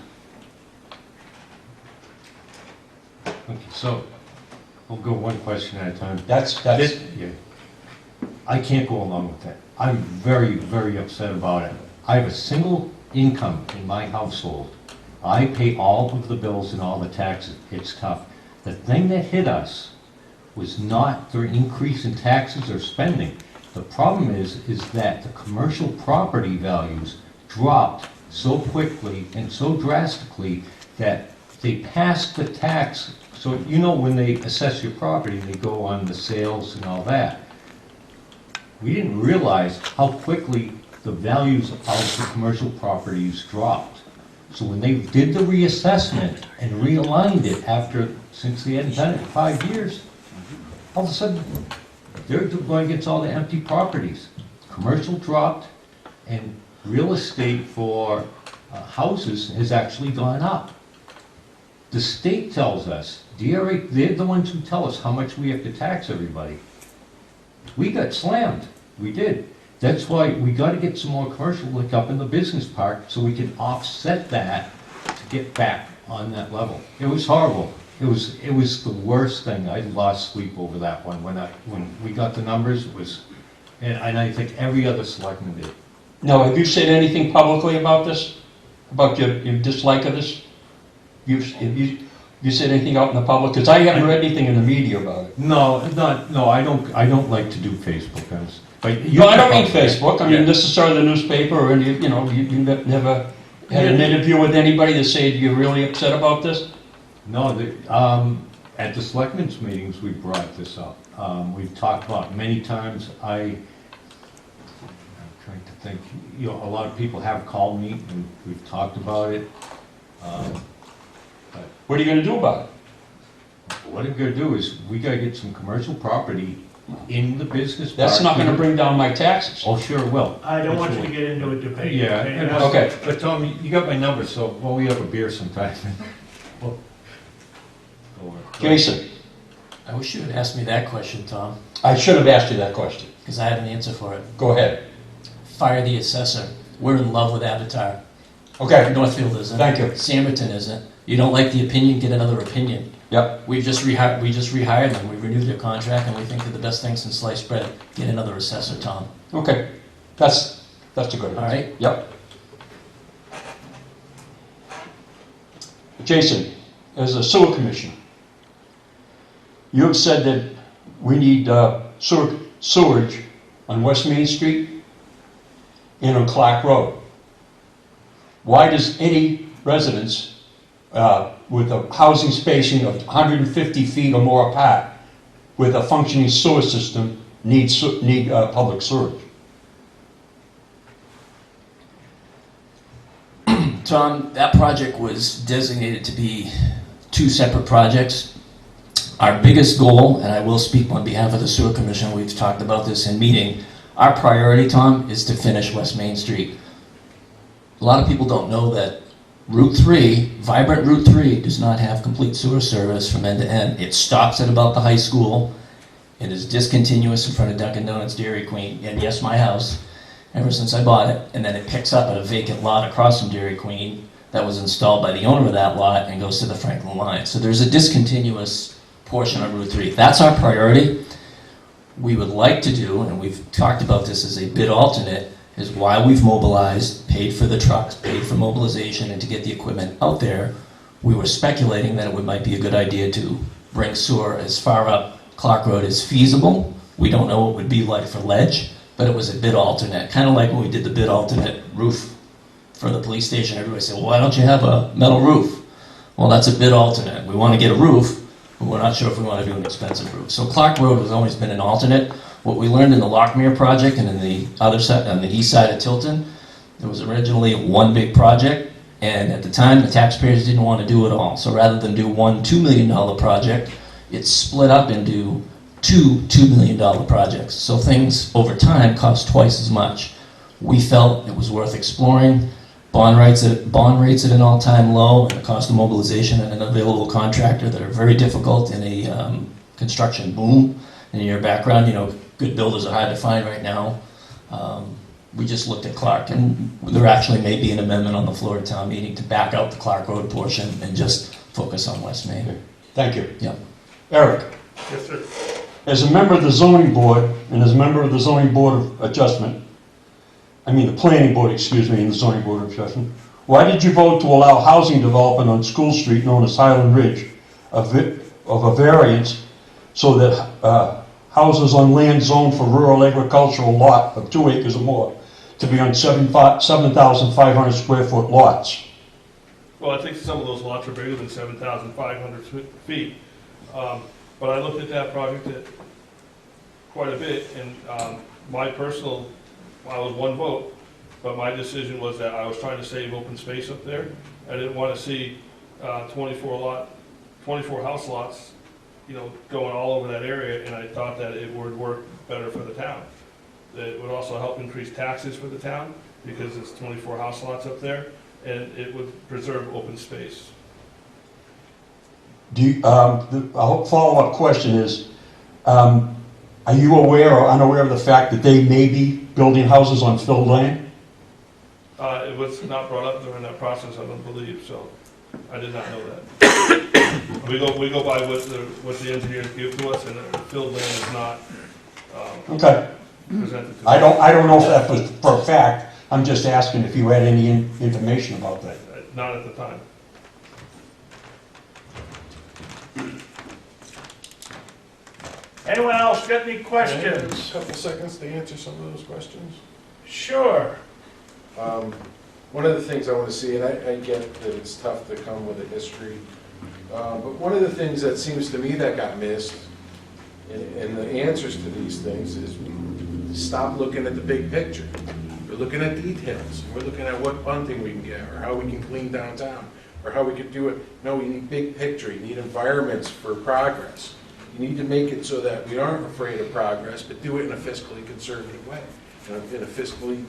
Okay, so we'll go one question at a time. That's Yeah. I can't go along with that. I'm very, very upset about it. I have a single income in my household. I pay all of the bills and all the taxes. It's tough. The thing that hit us was not the increase in taxes or spending. The problem is that the commercial property values dropped so quickly and so drastically that they passed the tax. So when they assess your property, they go on the sales and all that. We didn't realize how quickly the values of the commercial properties dropped. So when they did the reassessment and realigned it since they hadn't done it in 5 years, all of a sudden, they're going against all the empty properties. Commercial dropped, and real estate for houses has actually gone up. The state tells us, DRA, they're the ones who tell us how much we have to tax everybody. We got slammed, we did. That's why we gotta get some more commercial like up in the business park, so we can offset that to get back on that level. It was horrible. It was the worst thing. I lost sleep over that one. When we got the numbers, it was, and I think every other selectman did. Now, have you said anything publicly about this? About your dislike of this? Have you said anything out in the public? Because I haven't read anything in the media about it. No, I don't like to do Facebook, but you. No, I don't mean Facebook. I mean Yeah. necessarily the newspaper, or any, you never had an interview with anybody that said you're really upset about this? No, at the selectmen's meetings, we brought this up. We've talked about it many times. I'm trying to think, a lot of people have called me and we've talked about it. What are you gonna do about it? What I'm gonna do is, we gotta get some commercial property in the business park. That's not gonna bring down my taxes. Oh, sure it will. I don't want you to get into a debate. Yeah, okay? and That's- Okay. but Tom, you got my number, so, well, we have a beer sometime. We'll go over. Jason, I wish you had asked me that question, Tom, I should have asked you that question. because I have an answer for it. Go ahead. Fire the assessor. We're in love with Avatar. Okay, Northfield isn't. Thank you. Samberton isn't. You don't like the opinion, get another opinion. Yep. We just rehired them. We renewed their contract, and we think they're the best thing since sliced bread. Get another assessor, Tom. Okay, that's a good All idea. right? Yep. Jason, as a sewer commissioner, you have said that we need sewage on West Main Street and on Clark Road. Why does any residence with a housing spacing of 150 feet or more apart with a functioning sewer system need public sewage? Tom, that project was designated to be two separate projects. Our biggest goal, and I will speak on behalf of the Sewer Commission, we've talked about this in meeting, our priority, Tom, is to finish West Main Street. A lot of people don't know that Route 3, vibrant Route 3, does not have complete sewer service from end to end. It stops at about the high school. It is discontinuous in front of Dunkin' Donuts, Dairy Queen, and yes, my house, ever since I bought it. And then it picks up at a vacant lot across from Dairy Queen that was installed by the owner of that lot and goes to the Franklin line. So there's a discontinuous portion of Route 3. That's our priority. We would like to do, and we've talked about this as a bid alternate, is why we've mobilized, paid for the trucks, paid for mobilization, and to get the equipment out there. We were speculating that it might be a good idea to bring sewer as far up Clark Road as feasible. We don't know what it would be like for ledge, but it was a bid alternate. Kind of like when we did the bid alternate roof for the police station. Everybody said, well, why don't you have a metal roof? Well, that's a bid alternate. We want to get a roof, but we're not sure if we want to do an expensive roof. So Clark Road has always been an alternate. What we learned in the Lockmere project and in the other side, on the east side of Tilton, there was originally one big project, and at the time the taxpayers didn't want to do it all. So rather than do one $2 million project, it's split up into two $2 million projects. So things over time cost twice as much. We felt it was worth exploring. Bond rates at an all-time low, and the cost of mobilization and an available contractor that are very difficult in a construction boom. And in your background, good builders are hard to find right now. We just looked at Clark, and there actually may be an amendment on the floor of town meeting to back out the Clark Road portion and just focus on West Main. Thank you. Yep. Eric, Yes, sir. as a member of the zoning board and as a member of the zoning board of adjustment, the planning board, excuse me, and the zoning board of adjustment, why did you vote to allow housing development on School Street known as Highland Ridge of a variance so that houses on land zoned for rural agricultural lot of 2 acres or more to be on 7,500 square foot lots? Well, I think some of those lots are bigger than 7,500 feet. But I looked at that project quite a bit, and I was one vote, but my decision was that I was trying to save open space up there. I didn't want to see 24 house lots, going all over that area, and I thought that it would work better for the town. It would also help increase taxes for the town, because it's 24 house lots up there, and it would preserve open space. A follow-up question is, are you aware or unaware of the fact that they may be building houses on filled land? It was not brought up during that process, I don't believe, so I did not know that. We go by what the engineers give to us, and filled land is not Okay. presented to us. I don't know if that was for a fact. I'm just asking if you had any information about that. Not at the time. Anyone else got any questions? A couple seconds to answer some of those questions. Sure. One of the things I want to see, and I get that it's tough to come with a history, but one of the things that seems to me that got missed in the answers to these things is we stop looking at the big picture. We're looking at details. We're looking at what bunting we can get, or how we can clean downtown, or how we could do it. No, we need big picture. You need environments for progress. You need to make it so that we aren't afraid of progress, but do it in a fiscally conservative way, in a fiscally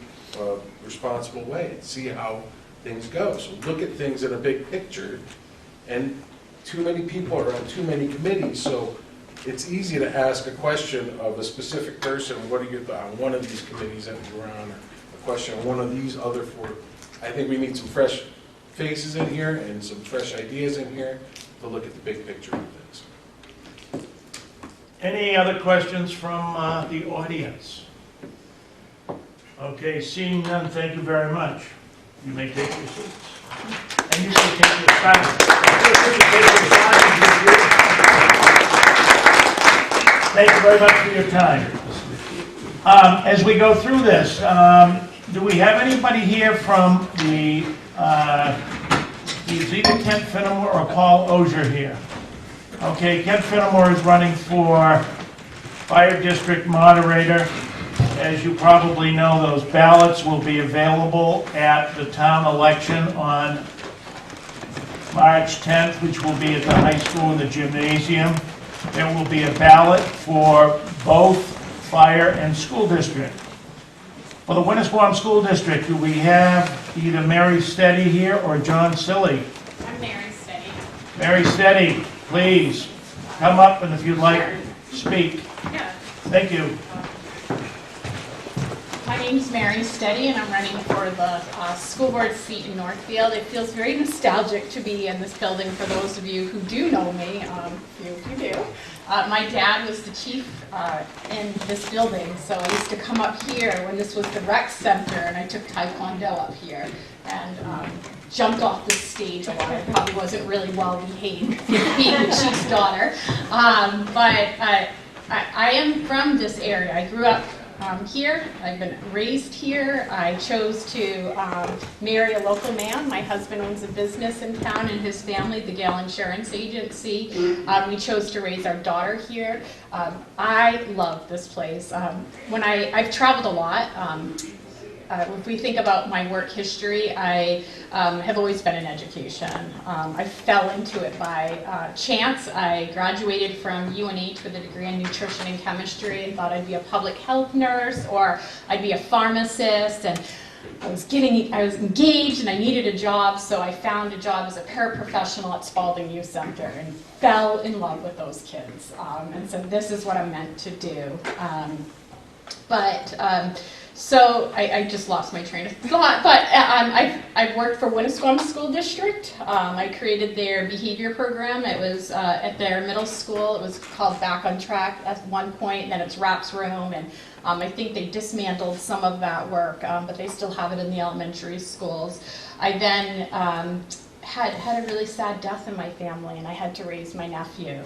responsible way, and see how things go. So look at things in a big picture, and too many people are on too many committees, so it's easy to ask a question of a specific person, what are your thoughts on one of these committees that you're on, or a question on one of these other four. I think we need some fresh faces in here and some fresh ideas in here to look at the big picture of things. Any other questions from the audience? Okay, seeing none, thank you very much. You may take your seats. And you may take your silence. Thank you very much for your time. As we go through this, do we have anybody here from the, is either Kent Finnemore or Paul Ozier here? Okay, Kent Finnemore is running for Fire District Moderator. As you probably know, those ballots will be available at the town election on March 10th, which will be at the high school in the gymnasium. There will be a ballot for both fire and school district. For the Winnisquam School District, do we have either Mary Steady here or John Silly? I'm Mary Steady. Mary Steady, please come up, and if you'd like, speak. Yeah. Thank you. My name's Mary Steady, and I'm running for the school board seat in Northfield. It feels very nostalgic to be in this building for those of you who do know me. Few of you do. My dad was the chief in this building, so I used to come up here when this was the rec center, and I took Taekwondo up here and jumped off the stage a lot. I probably wasn't really well behaved, being the chief's daughter. But I am from this area. I grew up here. I've been raised here. I chose to marry a local man. My husband owns a business in town, and his family, the Gale Insurance Agency. We chose to raise our daughter here. I love this place. I've traveled a lot. If we think about my work history, I have always been in education. I fell into it by chance. I graduated from UNH with a degree in nutrition and chemistry and thought I'd be a public health nurse or I'd be a pharmacist. And I was engaged and I needed a job, so I found a job as a paraprofessional at Spalding Youth Center and fell in love with those kids. And so this is what I'm meant to do. So I just lost my train of thought, but I've worked for Winnisquam School District. I created their behavior program. It was at their middle school. It was called Back on Track at one point, and then it's Raps Room, and I think they dismantled some of that work, but they still have it in the elementary schools. I then had a really sad death in my family, and I had to raise my nephew.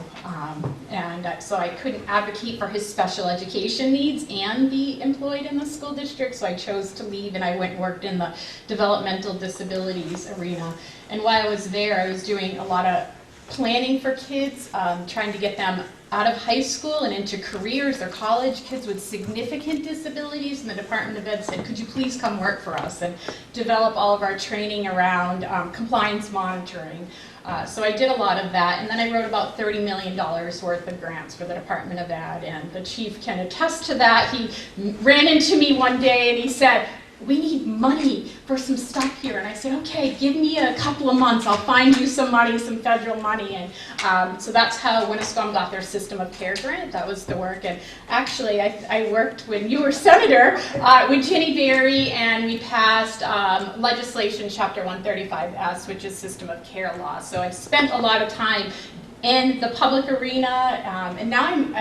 So I couldn't advocate for his special education needs and be employed in the school district, so I chose to leave, and I went and worked in the developmental disabilities arena. And while I was there, I was doing a lot of planning for kids, trying to get them out of high school and into careers or college, kids with significant disabilities, and the Department of Ed said, could you please come work for us and develop all of our training around compliance monitoring. So I did a lot of that, and then I wrote about $30 million worth of grants for the Department of Ed, and the chief can attest to that. He ran into me one day and he said, we need money for some stuff here. And I said, okay, give me a couple of months. I'll find you some money, some federal money. And so that's how Winnisquam got their system of care grant. That was the work. And actually, I worked when you were senator with Ginny Berry, and we passed legislation, Chapter 135S, which is system of care law. So I've spent a lot of time in the public arena, and now I'm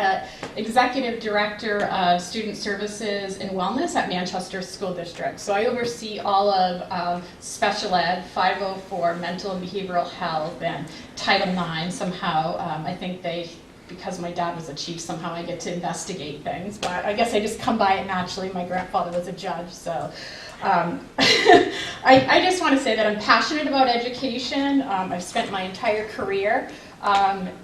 Executive Director of Student Services and Wellness at Manchester School District. So I oversee all of special ed, 504, mental and behavioral health, and Title IX. Somehow, I think because my dad was a chief, somehow I get to investigate things, but I guess I just come by it naturally. My grandfather was a judge, so. I just want to say that I'm passionate about education. I've spent my entire career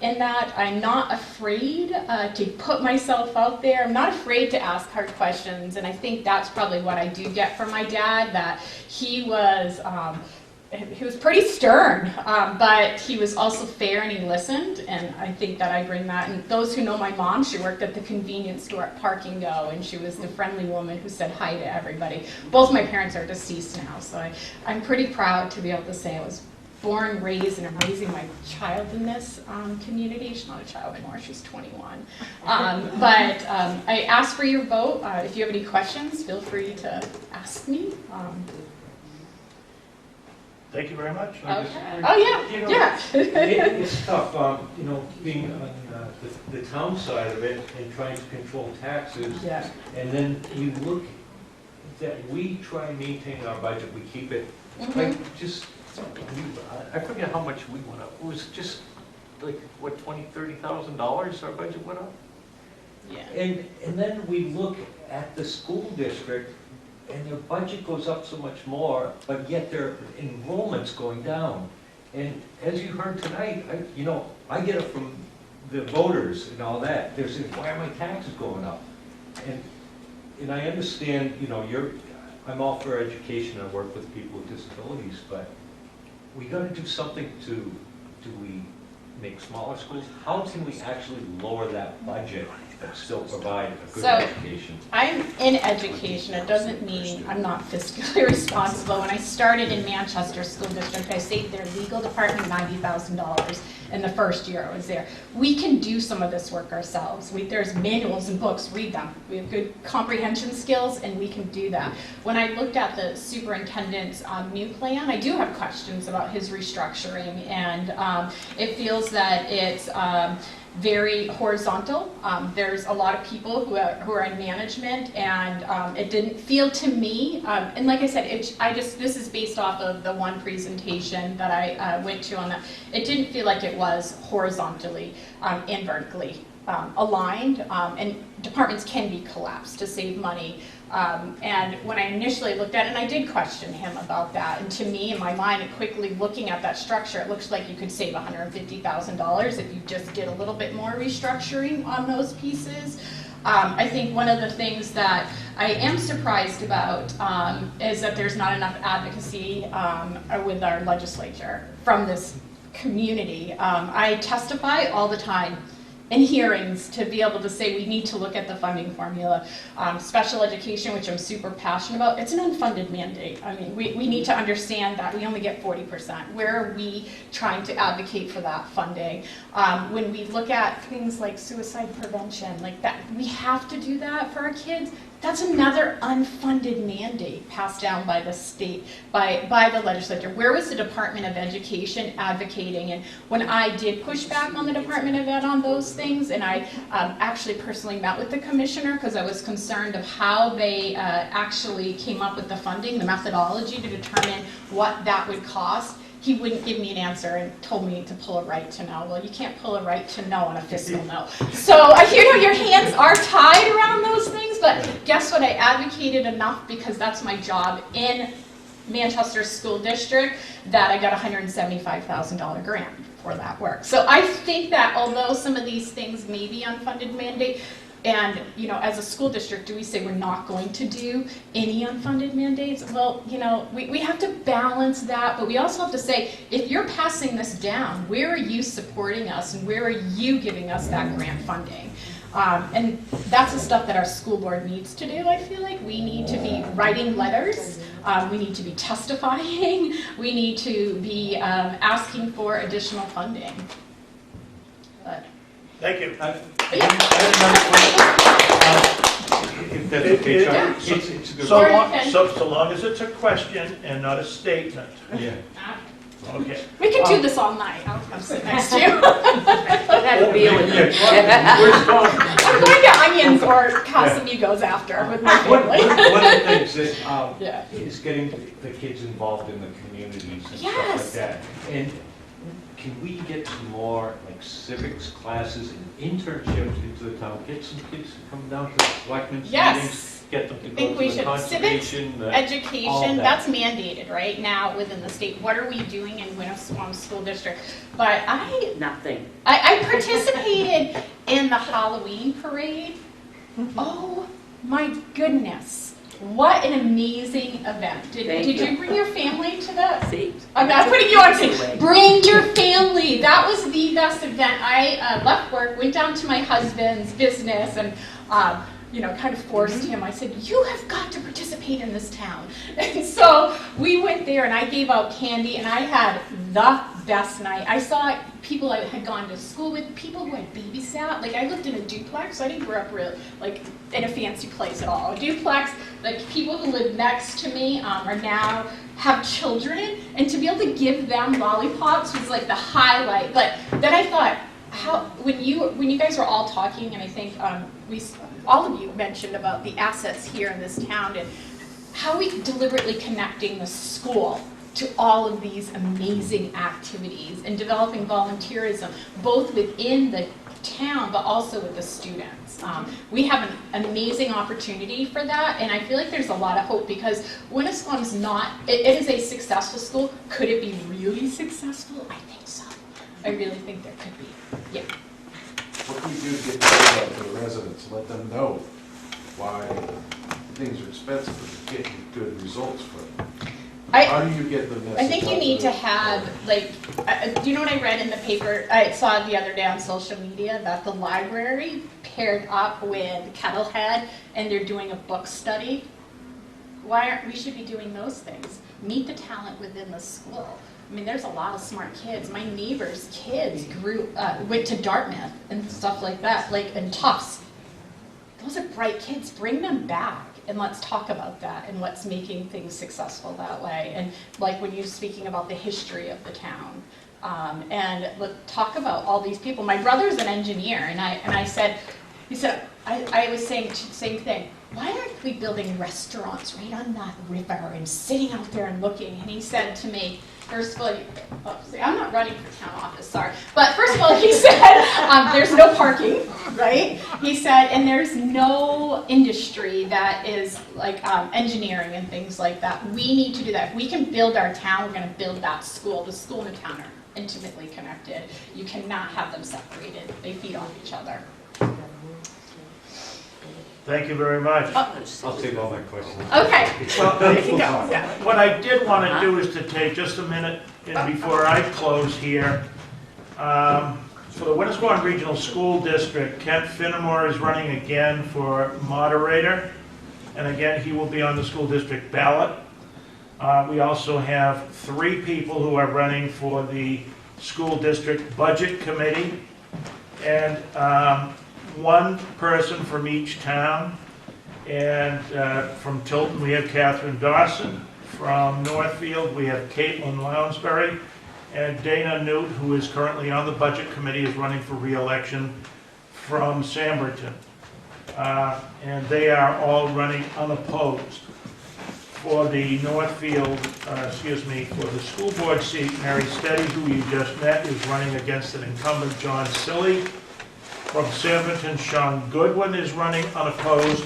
in that. I'm not afraid to put myself out there. I'm not afraid to ask hard questions, and I think that's probably what I do get from my dad, that he was pretty stern, but he was also fair and he listened, and I think that I bring that. And those who know my mom, she worked at the convenience store at Park and Go, and she was the friendly woman who said hi to everybody. Both my parents are deceased now, so I'm pretty proud to be able to say I was born, raised, and I'm raising my child in this community. She's not a child anymore, she's 21. But I ask for your vote. If you have any questions, feel free to ask me. Thank you very much. Okay. Oh, yeah, yeah. It's tough, being on the town side of it and trying to control taxes. Yeah. And then you look that we try and maintain our budget, we keep it, like, just, I forget how much we went up. It was just like, what, $20,000-$30,000 our budget went up? Yeah. And then we look at the school district, and their budget goes up so much more, but yet their enrollment's going down. And as you heard tonight, I get it from the voters and all that. They're saying, why are my taxes going up? And I understand, I'm all for education. I work with people with disabilities, but we got to do something do we make smaller schools? How can we actually lower that budget but still provide a good education? I'm in education. It doesn't mean I'm not fiscally responsible. When I started in Manchester School District, I saved their legal department $90,000 in the first year I was there. We can do some of this work ourselves. There's manuals and books, read them. We have good comprehension skills, and we can do that. When I looked at the superintendent's new plan, I do have questions about his restructuring, and it feels that it's very horizontal. There's a lot of people who are in management, and it didn't feel to me, and like I said, this is based off of the one presentation that I went to on that. It didn't feel like it was horizontally and vertically aligned, and departments can be collapsed to save money. And when I initially looked at it, and I did question him about that, and to me, in my mind, and quickly looking at that structure, it looks like you could save $150,000 if you just did a little bit more restructuring on those pieces. I think one of the things that I am surprised about is that there's not enough advocacy with our legislature from this community. I testify all the time in hearings to be able to say we need to look at the funding formula. Special education, which I'm super passionate about, it's an unfunded mandate. I mean, we need to understand that we only get 40%. Where are we trying to advocate for that funding? When we look at things like suicide prevention, like that, we have to do that for our kids. That's another unfunded mandate passed down by the state, by the legislature. Where was the Department of Education advocating? And when I did push back on the Department of Ed on those things, and I actually personally met with the commissioner because I was concerned of how they actually came up with the funding, the methodology to determine what that would cost, he wouldn't give me an answer and told me to pull a right to no. Well, you can't pull a right to no on a fiscal no. So your hands are tied around those things, but guess what? I advocated enough because that's my job in Manchester School District that I got a $175,000 grant for that work. So I think that although some of these things may be unfunded mandate, and, as a school district, do we say we're not going to do any unfunded mandates? Well, we have to balance that, but we also have to say, if you're passing this down, where are you supporting us and where are you giving us that grant funding? And that's the stuff that our school board needs to do, I feel like. We need to be writing letters, we need to be testifying, we need to be asking for additional funding. But, Thank you. If that's okay, Chuck, it's a good. So long as it's a question and not a statement. Yeah. Okay. we could do this all night. I'll come sit next to you. That'd be I'm going to Onions or Casamigos after with my One family. of the things that Yeah. is getting the kids involved in the communities and Yes. stuff like that. And can we get some more like civics classes and internships into the town? Get some kids to come down to the selectmen's Yes. meetings, get them to I go think we to the should. Civics, conservation. all education, that. that's mandated right now within the state. What are we doing in Winnisquam School District? But Nothing. I participated in the Halloween parade. Oh my goodness. What an amazing event. Did you bring your family to that? See? I'm not putting you on tape. Bring your family. That was the best event. I left work, went down to my husband's business, and kind of forced him. I said, you have got to participate in this town. And so we went there, and I gave out candy, and I had the best night. I saw people I had gone to school with, people who had babysat. Like, I lived in a duplex, so I didn't grow up in a fancy place at all. A duplex, like, people who lived next to me are now have children, and to be able to give them lollipops was like the highlight. But then I thought, when you guys were all talking, and I think all of you mentioned about the assets here in this town, and how we deliberately connecting the school to all of these amazing activities and developing volunteerism, both within the town, but also with the students. We have an amazing opportunity for that, and I feel like there's a lot of hope because Winnisquam's it is a successful school. Could it be really successful? I think so. I really think there could be. Yeah. What can we do to get the word out to the residents, let them know why things are expensive, but getting good results for them? How do you get the message? I think you need to have, do you know what I read in the paper? I saw it the other day on social media that the library paired up with Kettlehead and they're doing a book study. We should be doing those things. Meet the talent within the school. I mean, there's a lot of smart kids. My neighbor's kids went to Dartmouth and stuff like that, and Tufts. Those are bright kids. Bring them back. And let's talk about that and what's making things successful that way. And like when you're speaking about the history of the town, and let's talk about all these people. My brother's an engineer, and I said, I was saying the same thing. Why aren't we building restaurants right on that river and sitting out there and looking? And he said to me, first of all, I'm not running for town office, sorry. But first of all, he said, there's no parking, right? He said, and there's no industry that is like engineering and things like that. We need to do that. If we can build our town, we're going to build that school. The school and the town are intimately connected. You cannot have them separated. They feed off each other. Thank you very much. I'll take all my questions. Okay. What I did want to do is to take just a minute before I close here. For the Winnisquam Regional School District, Kent Finnemore is running again for moderator. And again, he will be on the school district ballot. We also have 3 people who are running for the school district budget committee. And 1 person from each town. And from Tilton, we have Catherine Dawson. From Northfield, we have Caitlin Lounsbury. And Dana Newt, who is currently on the budget committee, is running for re-election from Samberton. And they are all running unopposed. For the Northfield, for the school board seat, Mary Steady, who you just met, is running against an incumbent, John Silly. From Samberton, Sean Goodwin is running unopposed,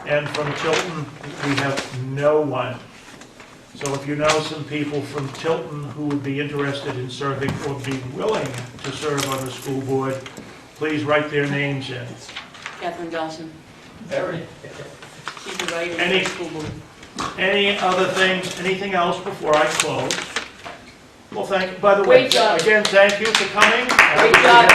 and from Tilton, we have no one. So if you know some people from Tilton who would be interested in serving or be willing to serve on the school board, please write their names in. Catherine Dawson. Barry. She's the writer of the school board. Any other things, anything else before I close? Well, by the way, again, thank you for coming. Great job.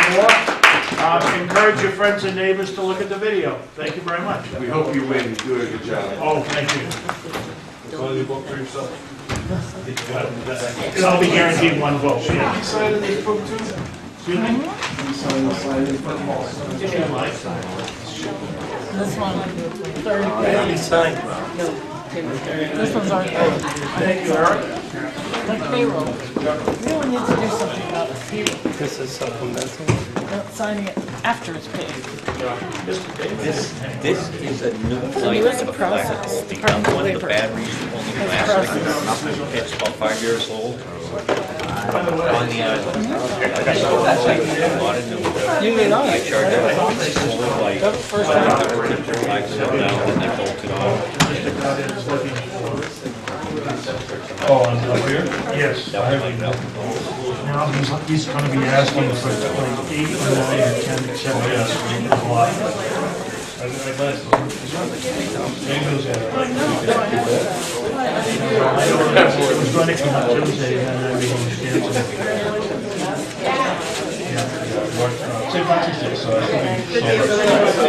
Encourage your friends and neighbors to look at the video. Thank you very much. We hope you win, do a good job. Oh, thank you. So you vote for yourself? I'll be guaranteed one vote. Yeah. Sign in this book too? Excuse me? This one, 30. This one's our Thank you, Eric. like payroll. We don't need to do something about the payroll. This is supplemental. Not signing it after it's paid. This is a new There is a process. Department of Labor. batteries only Has a last, process. it's about 5 years old. On the island. You may not. I charge it only like That's the first time. I sit down and they bolt it on. Oh, on up here? Yes. I have it now. Now, he's gonna be asking for like 8 or 9 or 10, Oh, yes, a lot. I bet. Maybe those are- It was running from Tuesday, and then everything was canceled. St. Patrick's Day, so it should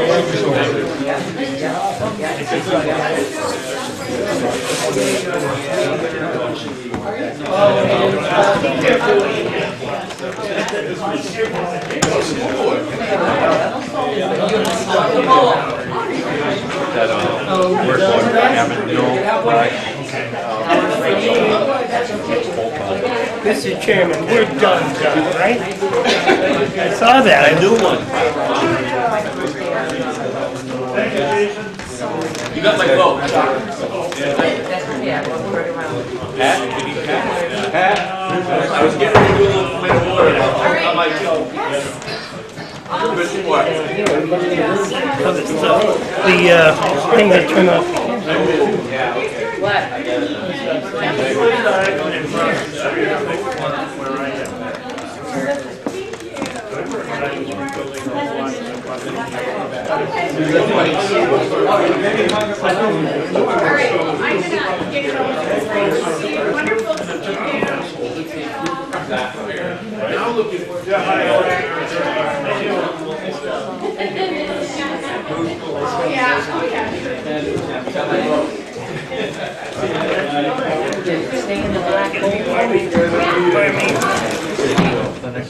That work order, I haven't known. Mr. Chairman, we're done, right? I saw that. I knew one. You got my vote. Pat? I was getting ready to do a little bit of order. On my show. Good sport. The thing that turned off. Now looking for. Stay in the black hole.